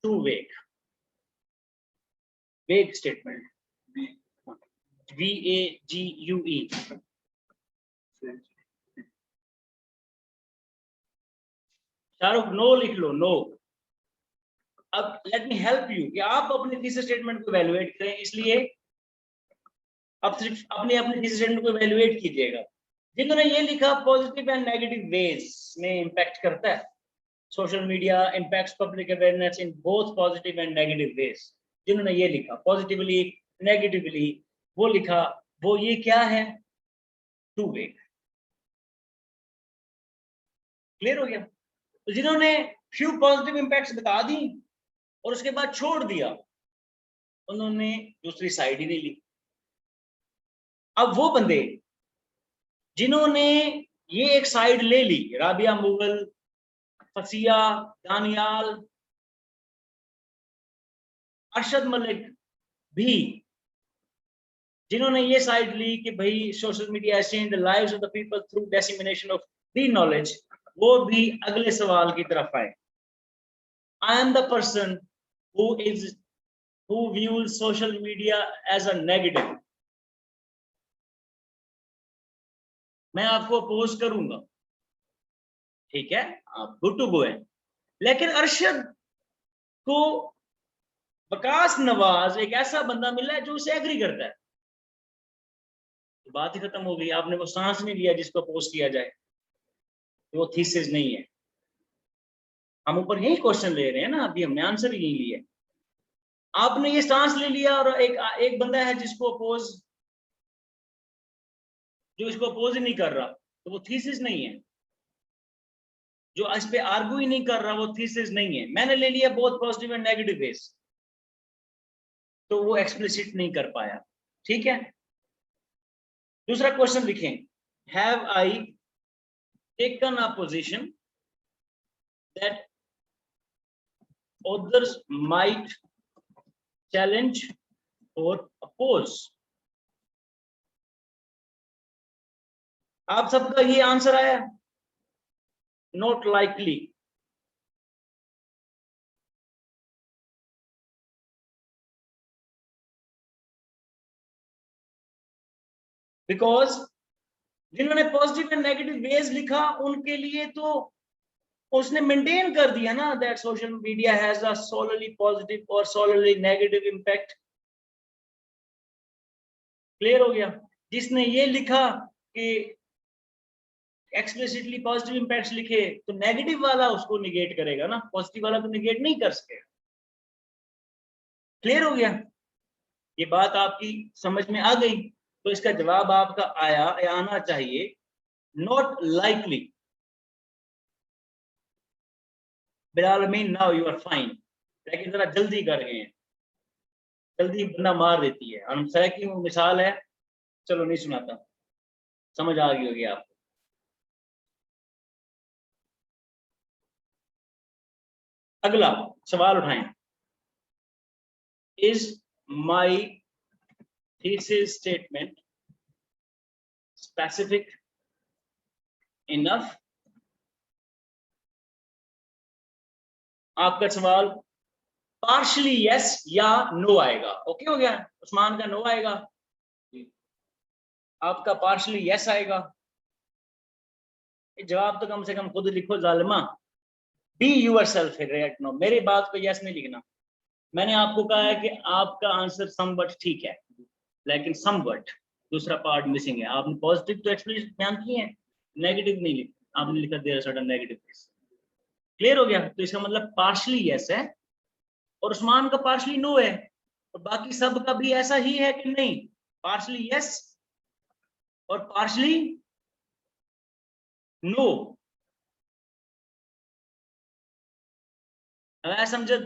to vague statement, VAGUE। Shahrukh no लिख लो, नो। अब लेट मी हेल्प यू कि आप अपने थीसिस स्टेटमेंट को इवैल्यूएट करें, इसलिए अब सिर्फ अपने अपने थीसिस स्टेटमेंट को इवैल्यूएट कीजिएगा। जिन्होंने ये लिखा पॉजिटिव एंड नेगेटिव वेज में इंपैक्ट करता है social media, impacts public awareness in both positive and negative ways, जिन्होंने ये लिखा पॉजिटिवली नेगेटिवली, वो लिखा, वो ये क्या है, टू वे। क्लियर हो गया? तो जिन्होंने फ्यू पॉजिटिव इंपैक्ट्स बता दी और उसके बाद छोड़ दिया, उन्होंने दूसरी साइड ही नहीं ली। अब वो बंदे जिन्होंने ये एक साइड ले ली, राबिया मुगल, फसिया, दानियाल, अरशद मलिक भी, जिन्होंने ये साइड ली कि भाई social media has changed the lives of the people through dissemination of the knowledge, वो भी अगले सवाल की तरफ आए। I am the person who views social media as a negative. मैं आपको अपोज करूंगा, ठीक है, आप गुड टू गो है। लेकिन अरशद को वकास नवाज एक ऐसा बंदा मिला है जो उसे एग्री करता है, तो बात ही खत्म हो गई। आपने वो सांस नहीं लिया जिसको अपोज किया जाए, वो थीसिस नहीं है। हम ऊपर यही क्वेश्चन ले रहे हैं ना, अभी हमने आंसर यही लिया। आपने ये सांस ले लिया और एक बंदा है जिसको अपोज, जो इसको अपोज ही नहीं कर रहा, तो वो थीसिस नहीं है। जो इस पे आर्गू ही नहीं कर रहा, वो थीसिस नहीं है। मैंने ले लिया both positive and negative ways, तो वो एक्सप्लिसिट नहीं कर पाया, ठीक है। दूसरा क्वेश्चन लिखें, have I taken a position that others might challenge or oppose? आप सबका ये आंसर आया, नॉट लाइकली। बिकॉज जिन्होंने पॉजिटिव एंड नेगेटिव वेज लिखा उनके लिए तो उसने मेंटेन कर दिया ना that social media has a solely positive और सोलरली नेगेटिव इंपैक्ट। क्लियर हो गया? जिसने ये लिखा कि एक्सप्लिसिटली पॉजिटिव इंपैक्ट्स लिखे, तो नेगेटिव वाला उसको निगेट करेगा ना, पॉजिटिव वाला तो निगेट नहीं कर सकेगा। क्लियर हो गया? ये बात आपकी समझ में आ गई? तो इसका जवाब आपका आना चाहिए not likely. Bilal Amin, now you are fine. लेकिन जरा जल्दी कर गए हैं, जल्दी बंदा मार देती है। अनसर की वो मिसाल है, चलो नहीं सुनाता, समझ आ गई होगी आपको। अगला सवाल उठाएं, is my thesis statement specific enough? आपका सवाल पार्शली यस या नो आएगा। ओके हो गया? उस्मान का नो आएगा, आपका पार्शली यस आएगा। जवाब तो कम से कम खुद लिखो जालिमा। बी योरसेल्फ राइट नाउ, मेरी बात को यस नहीं लिखना। मैंने आपको कहा है कि आपका आंसर समवट ठीक है, लेकिन समवट दूसरा पार्ट मिसिंग है। आपने पॉजिटिव तो एक्सप्लेनेशन बयान किए हैं, नेगेटिव नहीं लिखा, आपने लिखा देयर सडन नेगेटिव। क्लियर हो गया? तो इसका मतलब पार्शली यस है और उस्मान का पार्शली नो है, और बाकी सब का भी ऐसा ही है कि नहीं, पार्शली यस और पार्शली नो। समझे?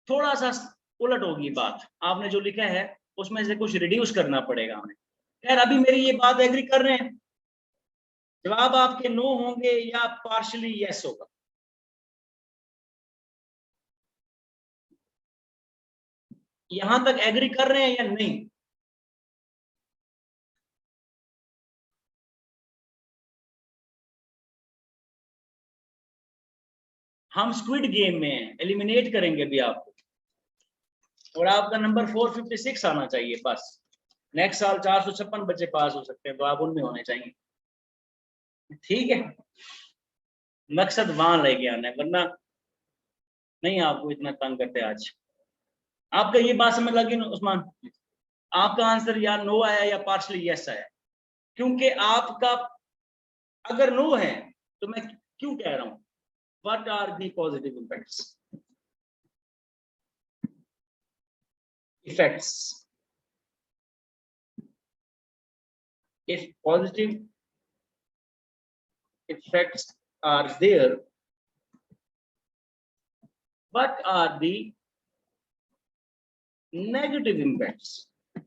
थोड़ा सा उलट होगी बात, आपने जो लिखा है उसमें से कुछ रिड्यूस करना पड़ेगा हमें। खैर अभी मेरी ये बात एग्री कर रहे हैं, जवाब आपके नो होंगे या पार्शली यस होगा। यहां तक एग्री कर रहे हैं या नहीं? हम स्क्विड गेम में हैं, एलिमिनेट करेंगे भी आपको, और आपका नंबर 456 आना चाहिए बस। नेक्स्ट साल 456 बच्चे पास हो सकते हैं, तो आप उनमें होने चाहिए। ठीक है, मकसद वहां लेके आना है, वरना नहीं आपको इतना तंग करते आज। आपका ये बात समझ लगी ना उस्मान? आपका आंसर या नो आया या पार्शली यस आया, क्योंकि आपका अगर नो है तो मैं क्यों कह रहा हूं what are the positive effects if positive effects are there, what are the negative impacts?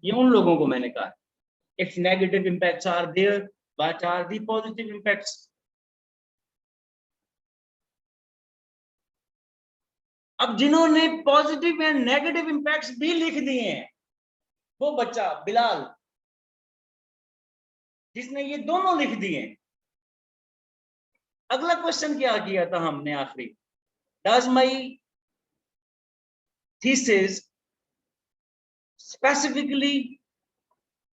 ये उन लोगों को मैंने कहा, if negative impacts are there, what are the positive impacts? अब जिन्होंने पॉजिटिव एंड नेगेटिव इंपैक्ट्स भी लिख दिए हैं, वो बच्चा बिलाल जिसने ये दोनों लिख दिए। अगला क्वेश्चन क्या किया था हमने आखिरी, does my thesis specifically,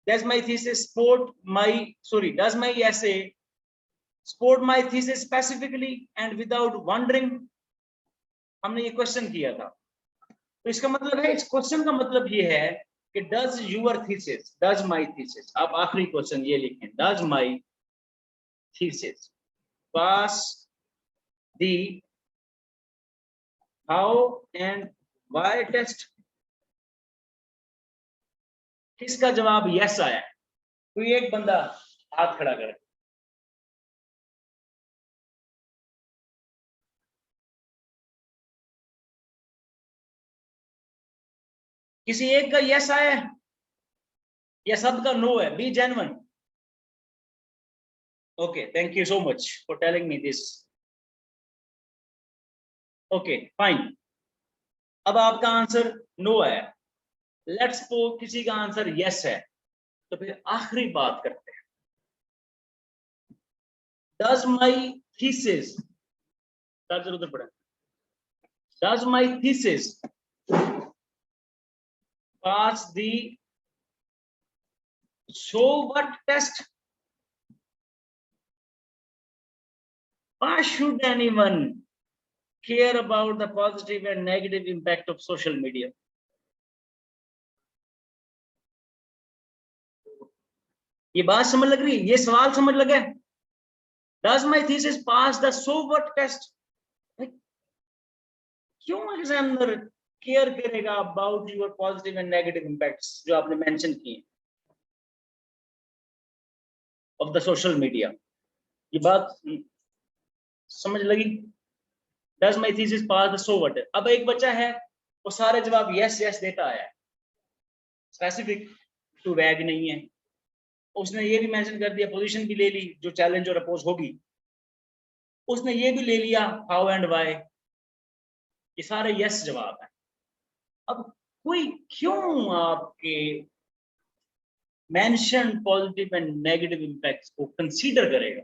does my thesis support my does my essay support my thesis specifically and without wondering? हमने ये क्वेश्चन किया था। तो इसका मतलब है, इस क्वेश्चन का मतलब ये है कि does your thesis, does my thesis, आप आखिरी क्वेश्चन ये लिखें, does my thesis pass the how and why test? किसका जवाब यस आया? कोई एक बंदा हाथ खड़ा करे। किसी एक का यस आया है या सबका नो है? B genuine. Okay, thank you so much for telling me this. Okay fine, अब आपका आंसर नो है। लेट्स सपोज किसी का आंसर यस है, तो फिर आखिरी बात करते हैं, डज माई थीसिस, जरूरत पड़े, does my thesis pass the so what test? Why should anyone care about the positive and negative impact of social media? ये बात समझ लग रही है? ये सवाल समझ लगे? Does my thesis pass the so what test? क्यों एग्जामिनर केयर करेगा about your positive and negative impacts जो आपने मेंशन किए ऑफ द सोशल मीडिया? ये बात समझ लगी? Does my thesis pass the so what? अब एक बच्चा है वो सारे जवाब यस यस देता आया, स्पेसिफिक टू वैग नहीं है, उसने ये भी मेंशन कर दिया, पोजीशन भी ले ली जो चैलेंज और अपोज होगी, उसने ये भी ले लिया हाउ एंड व्हाई, ये सारे यस जवाब है। अब कोई क्यों आपके mention positive and negative impacts को कंसीडर करेगा?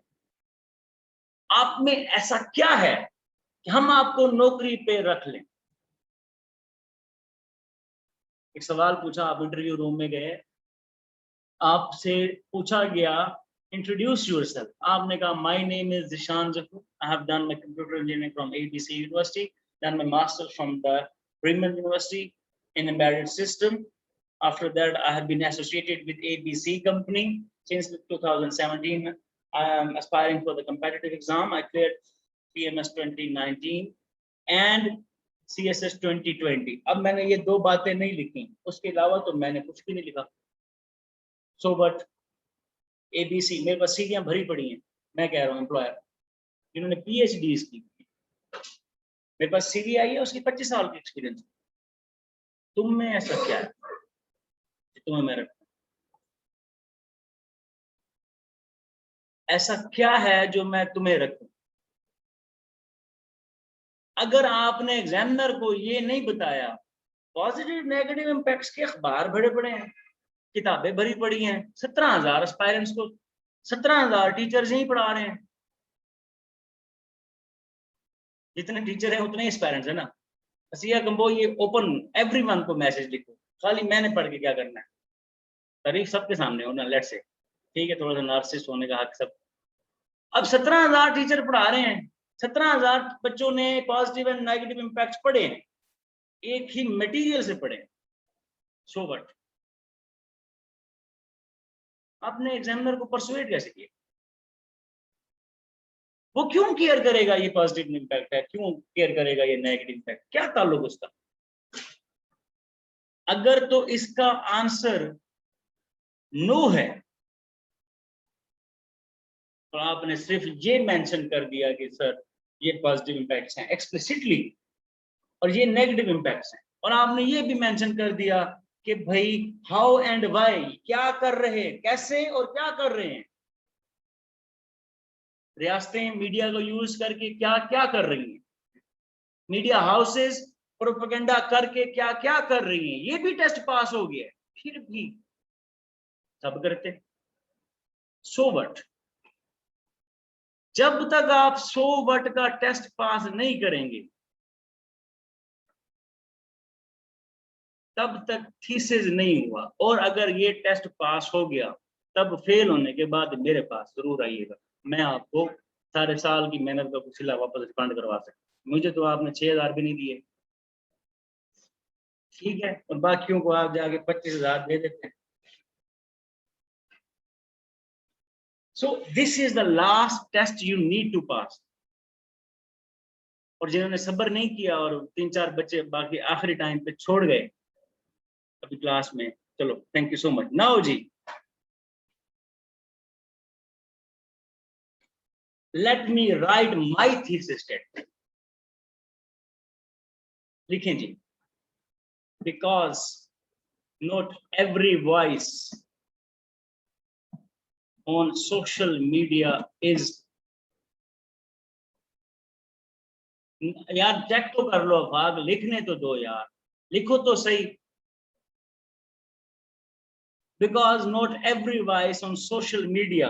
आप में ऐसा क्या है कि हम आपको नौकरी पे रख लें? एक सवाल पूछा, आप इंटरव्यू रूम में गए, आपसे पूछा गया इंट्रोड्यूस योरसेल्फ, आपने कहा my name is Zishan Zafar, I have done my computer engineering from ABC university, done my masters from the Brigham University in embedded system. After that, I have been associated with ABC company since 2017. I am aspiring for the competitive exam. I cleared PMS 2019 and CSS 2020. अब मैंने ये दो बातें नहीं लिखी, उसके अलावा तो मैंने कुछ भी नहीं लिखा। So but ABC मेरे पास सीढ़ियां भरी पड़ी हैं, मैं कह रहा हूँ एम्प्लॉयर जिन्होंने PhDs की, मेरे पास सीवी आई है, उसकी 25 साल की एक्सपीरियंस। तुम में ऐसा क्या है कि तुम्हें मैं रखूं? ऐसा क्या है जो मैं तुम्हें रखूं? अगर आपने एग्जामिनर को ये नहीं बताया, पॉजिटिव नेगेटिव इम्पैक्ट्स के अखबार भरे पड़े हैं, किताबें भरी पड़ी हैं, 17,000 एस्पायरेंट्स को 17,000 टीचर्स ही पढ़ा रहे हैं, जितने टीचर हैं उतने एस्पायरेंट्स है ना। असिया कंबो ये ओपन एवरीवन को मैसेज लिखो, खाली मैंने पढ़ के क्या करना है? तारीफ सबके सामने हो ना, लेट से ठीक है, थोड़ा सा नार्सिसिस्ट होने का हक सब। अब 17,000 टीचर पढ़ा रहे हैं, 17,000 बच्चों ने पॉजिटिव एंड नेगेटिव इम्पैक्ट पढ़े हैं, एक ही मटेरियल से पढ़े। सो व्हाट, आपने एग्जामिनर को परसुएट कैसे किया? वो क्यों केयर करेगा ये पॉजिटिव इम्पैक्ट है, क्यों केयर करेगा ये नेगेटिव इम्पैक्ट, क्या ताल्लुक उसका? अगर तो इसका आंसर नो है तो आपने सिर्फ ये मेंशन कर दिया कि सर ये पॉजिटिव इम्पैक्ट्स हैं एक्सप्लिसिटली और ये नेगेटिव इम्पैक्ट्स हैं, और आपने ये भी मेंशन कर दिया कि भाई हाउ एंड व्हाई, क्या कर रहे हैं, कैसे और क्या कर रहे हैं, रियासतें मीडिया को यूज करके क्या क्या कर रही हैं, मीडिया हाउसेस प्रोपेगेंडा करके क्या क्या कर रही हैं, ये भी टेस्ट पास हो गया, फिर भी सब करते। सो व्हाट, जब तक आप 100 वट का टेस्ट पास नहीं करेंगे तब तक थीसिस नहीं हुआ, और अगर ये टेस्ट पास हो गया तब फेल होने के बाद मेरे पास जरूर आइएगा, मैं आपको सारे साल की मेहनत का सिला वापस रिफंड करवा सकता। मुझे तो आपने 6,000 भी नहीं दिए, ठीक है, और बाकियों को आप जाके 25,000 दे देते हैं। So this is the last test you need to pass. और जिन्होंने सब्र नहीं किया और 3-4 बच्चे बाकी आखिरी टाइम पे छोड़ गए अभी क्लास में, चलो thank you so much. Now जी let me write my thesis statement. लिखें जी, because not every voice on social media is, यार चेक तो कर लो, भाग लिखने तो दो यार, लिखो तो सही। Because not every voice on social media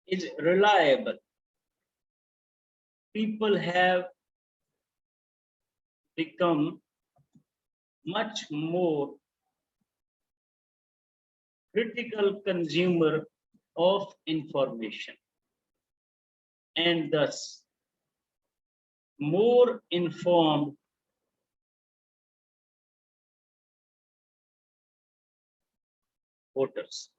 is reliable. People have become much more critical consumer of information and thus more informed voters.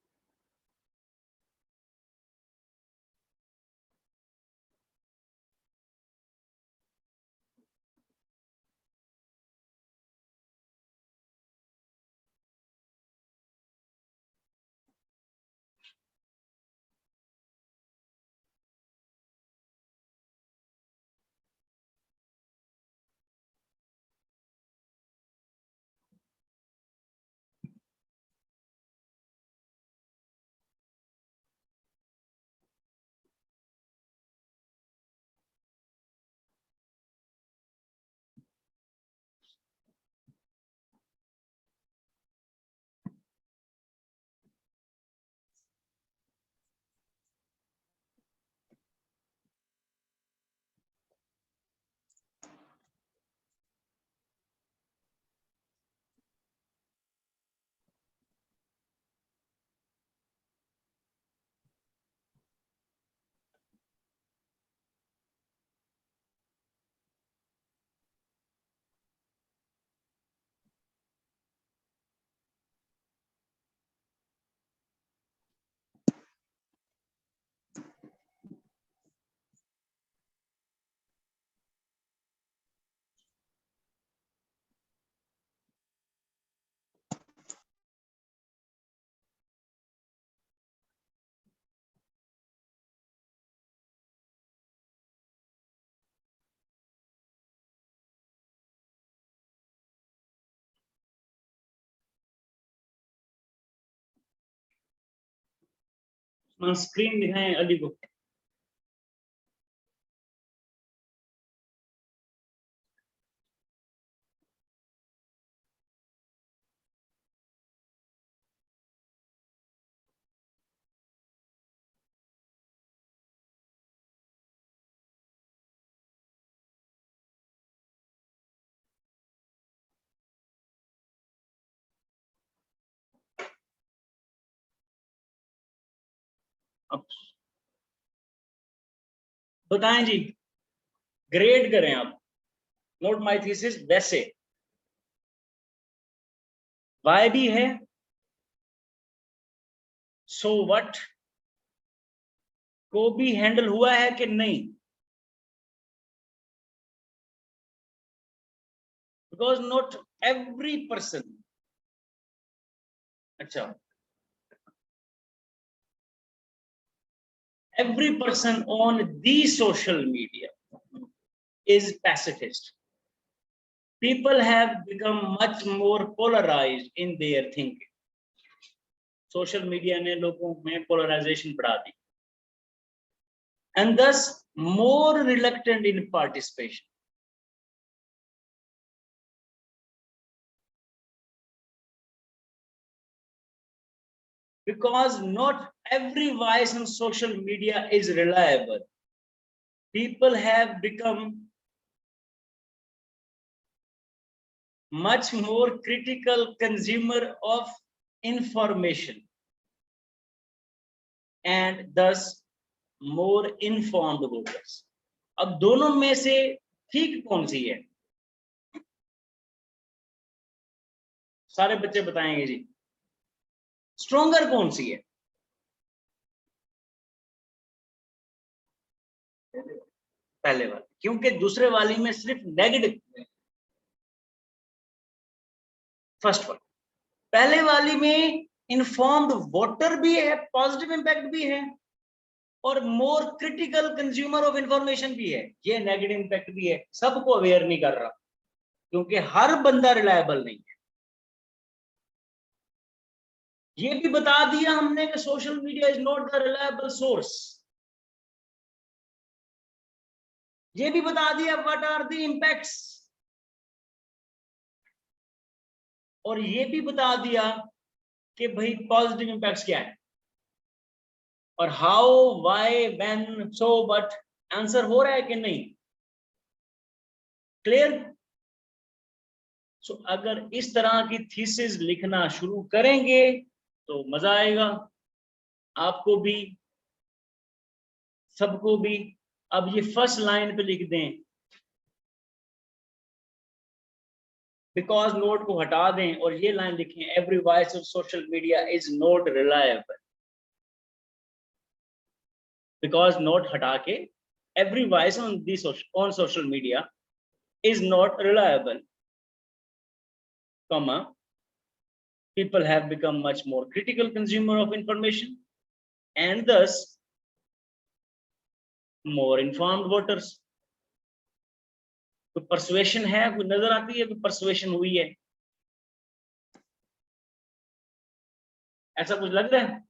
Screen दिखाएं अली को। अब बताएं जी, ग्रेड करें आप, नोट माय थीसिस वैसे वाई भी है, सो व्हाट को भी हैंडल हुआ है कि नहीं, बिकॉज नॉट एवरी पर्सन, अच्छा, every person on the social media is pacifist. People have become much more polarized in their thinking. Social media ने लोगों में polarization बढ़ा दी, and thus more reluctant in participation. Because not every voice on social media is reliable. People have become much more critical consumer of information and thus more informed voters. अब दोनों में से ठीक कौन सी है? सारे बच्चे बताएंगे जी, स्ट्रॉन्गर कौन सी है? पहले वाली, क्योंकि दूसरे वाली में सिर्फ नेगेटिव, फर्स्ट वाली, पहले वाली में इन्फॉर्म्ड वोटर भी है, पॉजिटिव इंपैक्ट भी है, और मोर क्रिटिकल कंज्यूमर ऑफ इंफॉर्मेशन भी है, ये नेगेटिव इंपैक्ट भी है। सबको अवेयर नहीं कर रहा, क्योंकि हर बंदा रिलायबल नहीं है। ये भी बता दिया हमने कि social media is not the reliable source, ये भी बता दिया व्हाट आर द इम्पैक्ट्स, और ये भी बता दिया कि भाई पॉजिटिव इम्पैक्ट्स क्या है, और how, why, when, so, but answer हो रहा है कि नहीं, क्लियर? सो अगर इस तरह की थीसिस लिखना शुरू करेंगे तो मजा आएगा, आपको भी, सबको भी। अब ये फर्स्ट लाइन पे लिख दें, बिकॉज नोट को हटा दें और ये लाइन लिखें, every voice of social media is not reliable. Because note हटा के every voice on social media is not reliable, comma, people have become much more critical consumer of information and thus more informed voters. तो persuasion है, कोई नजर आती है कि persuasion हुई है? ऐसा कुछ लग रहा है?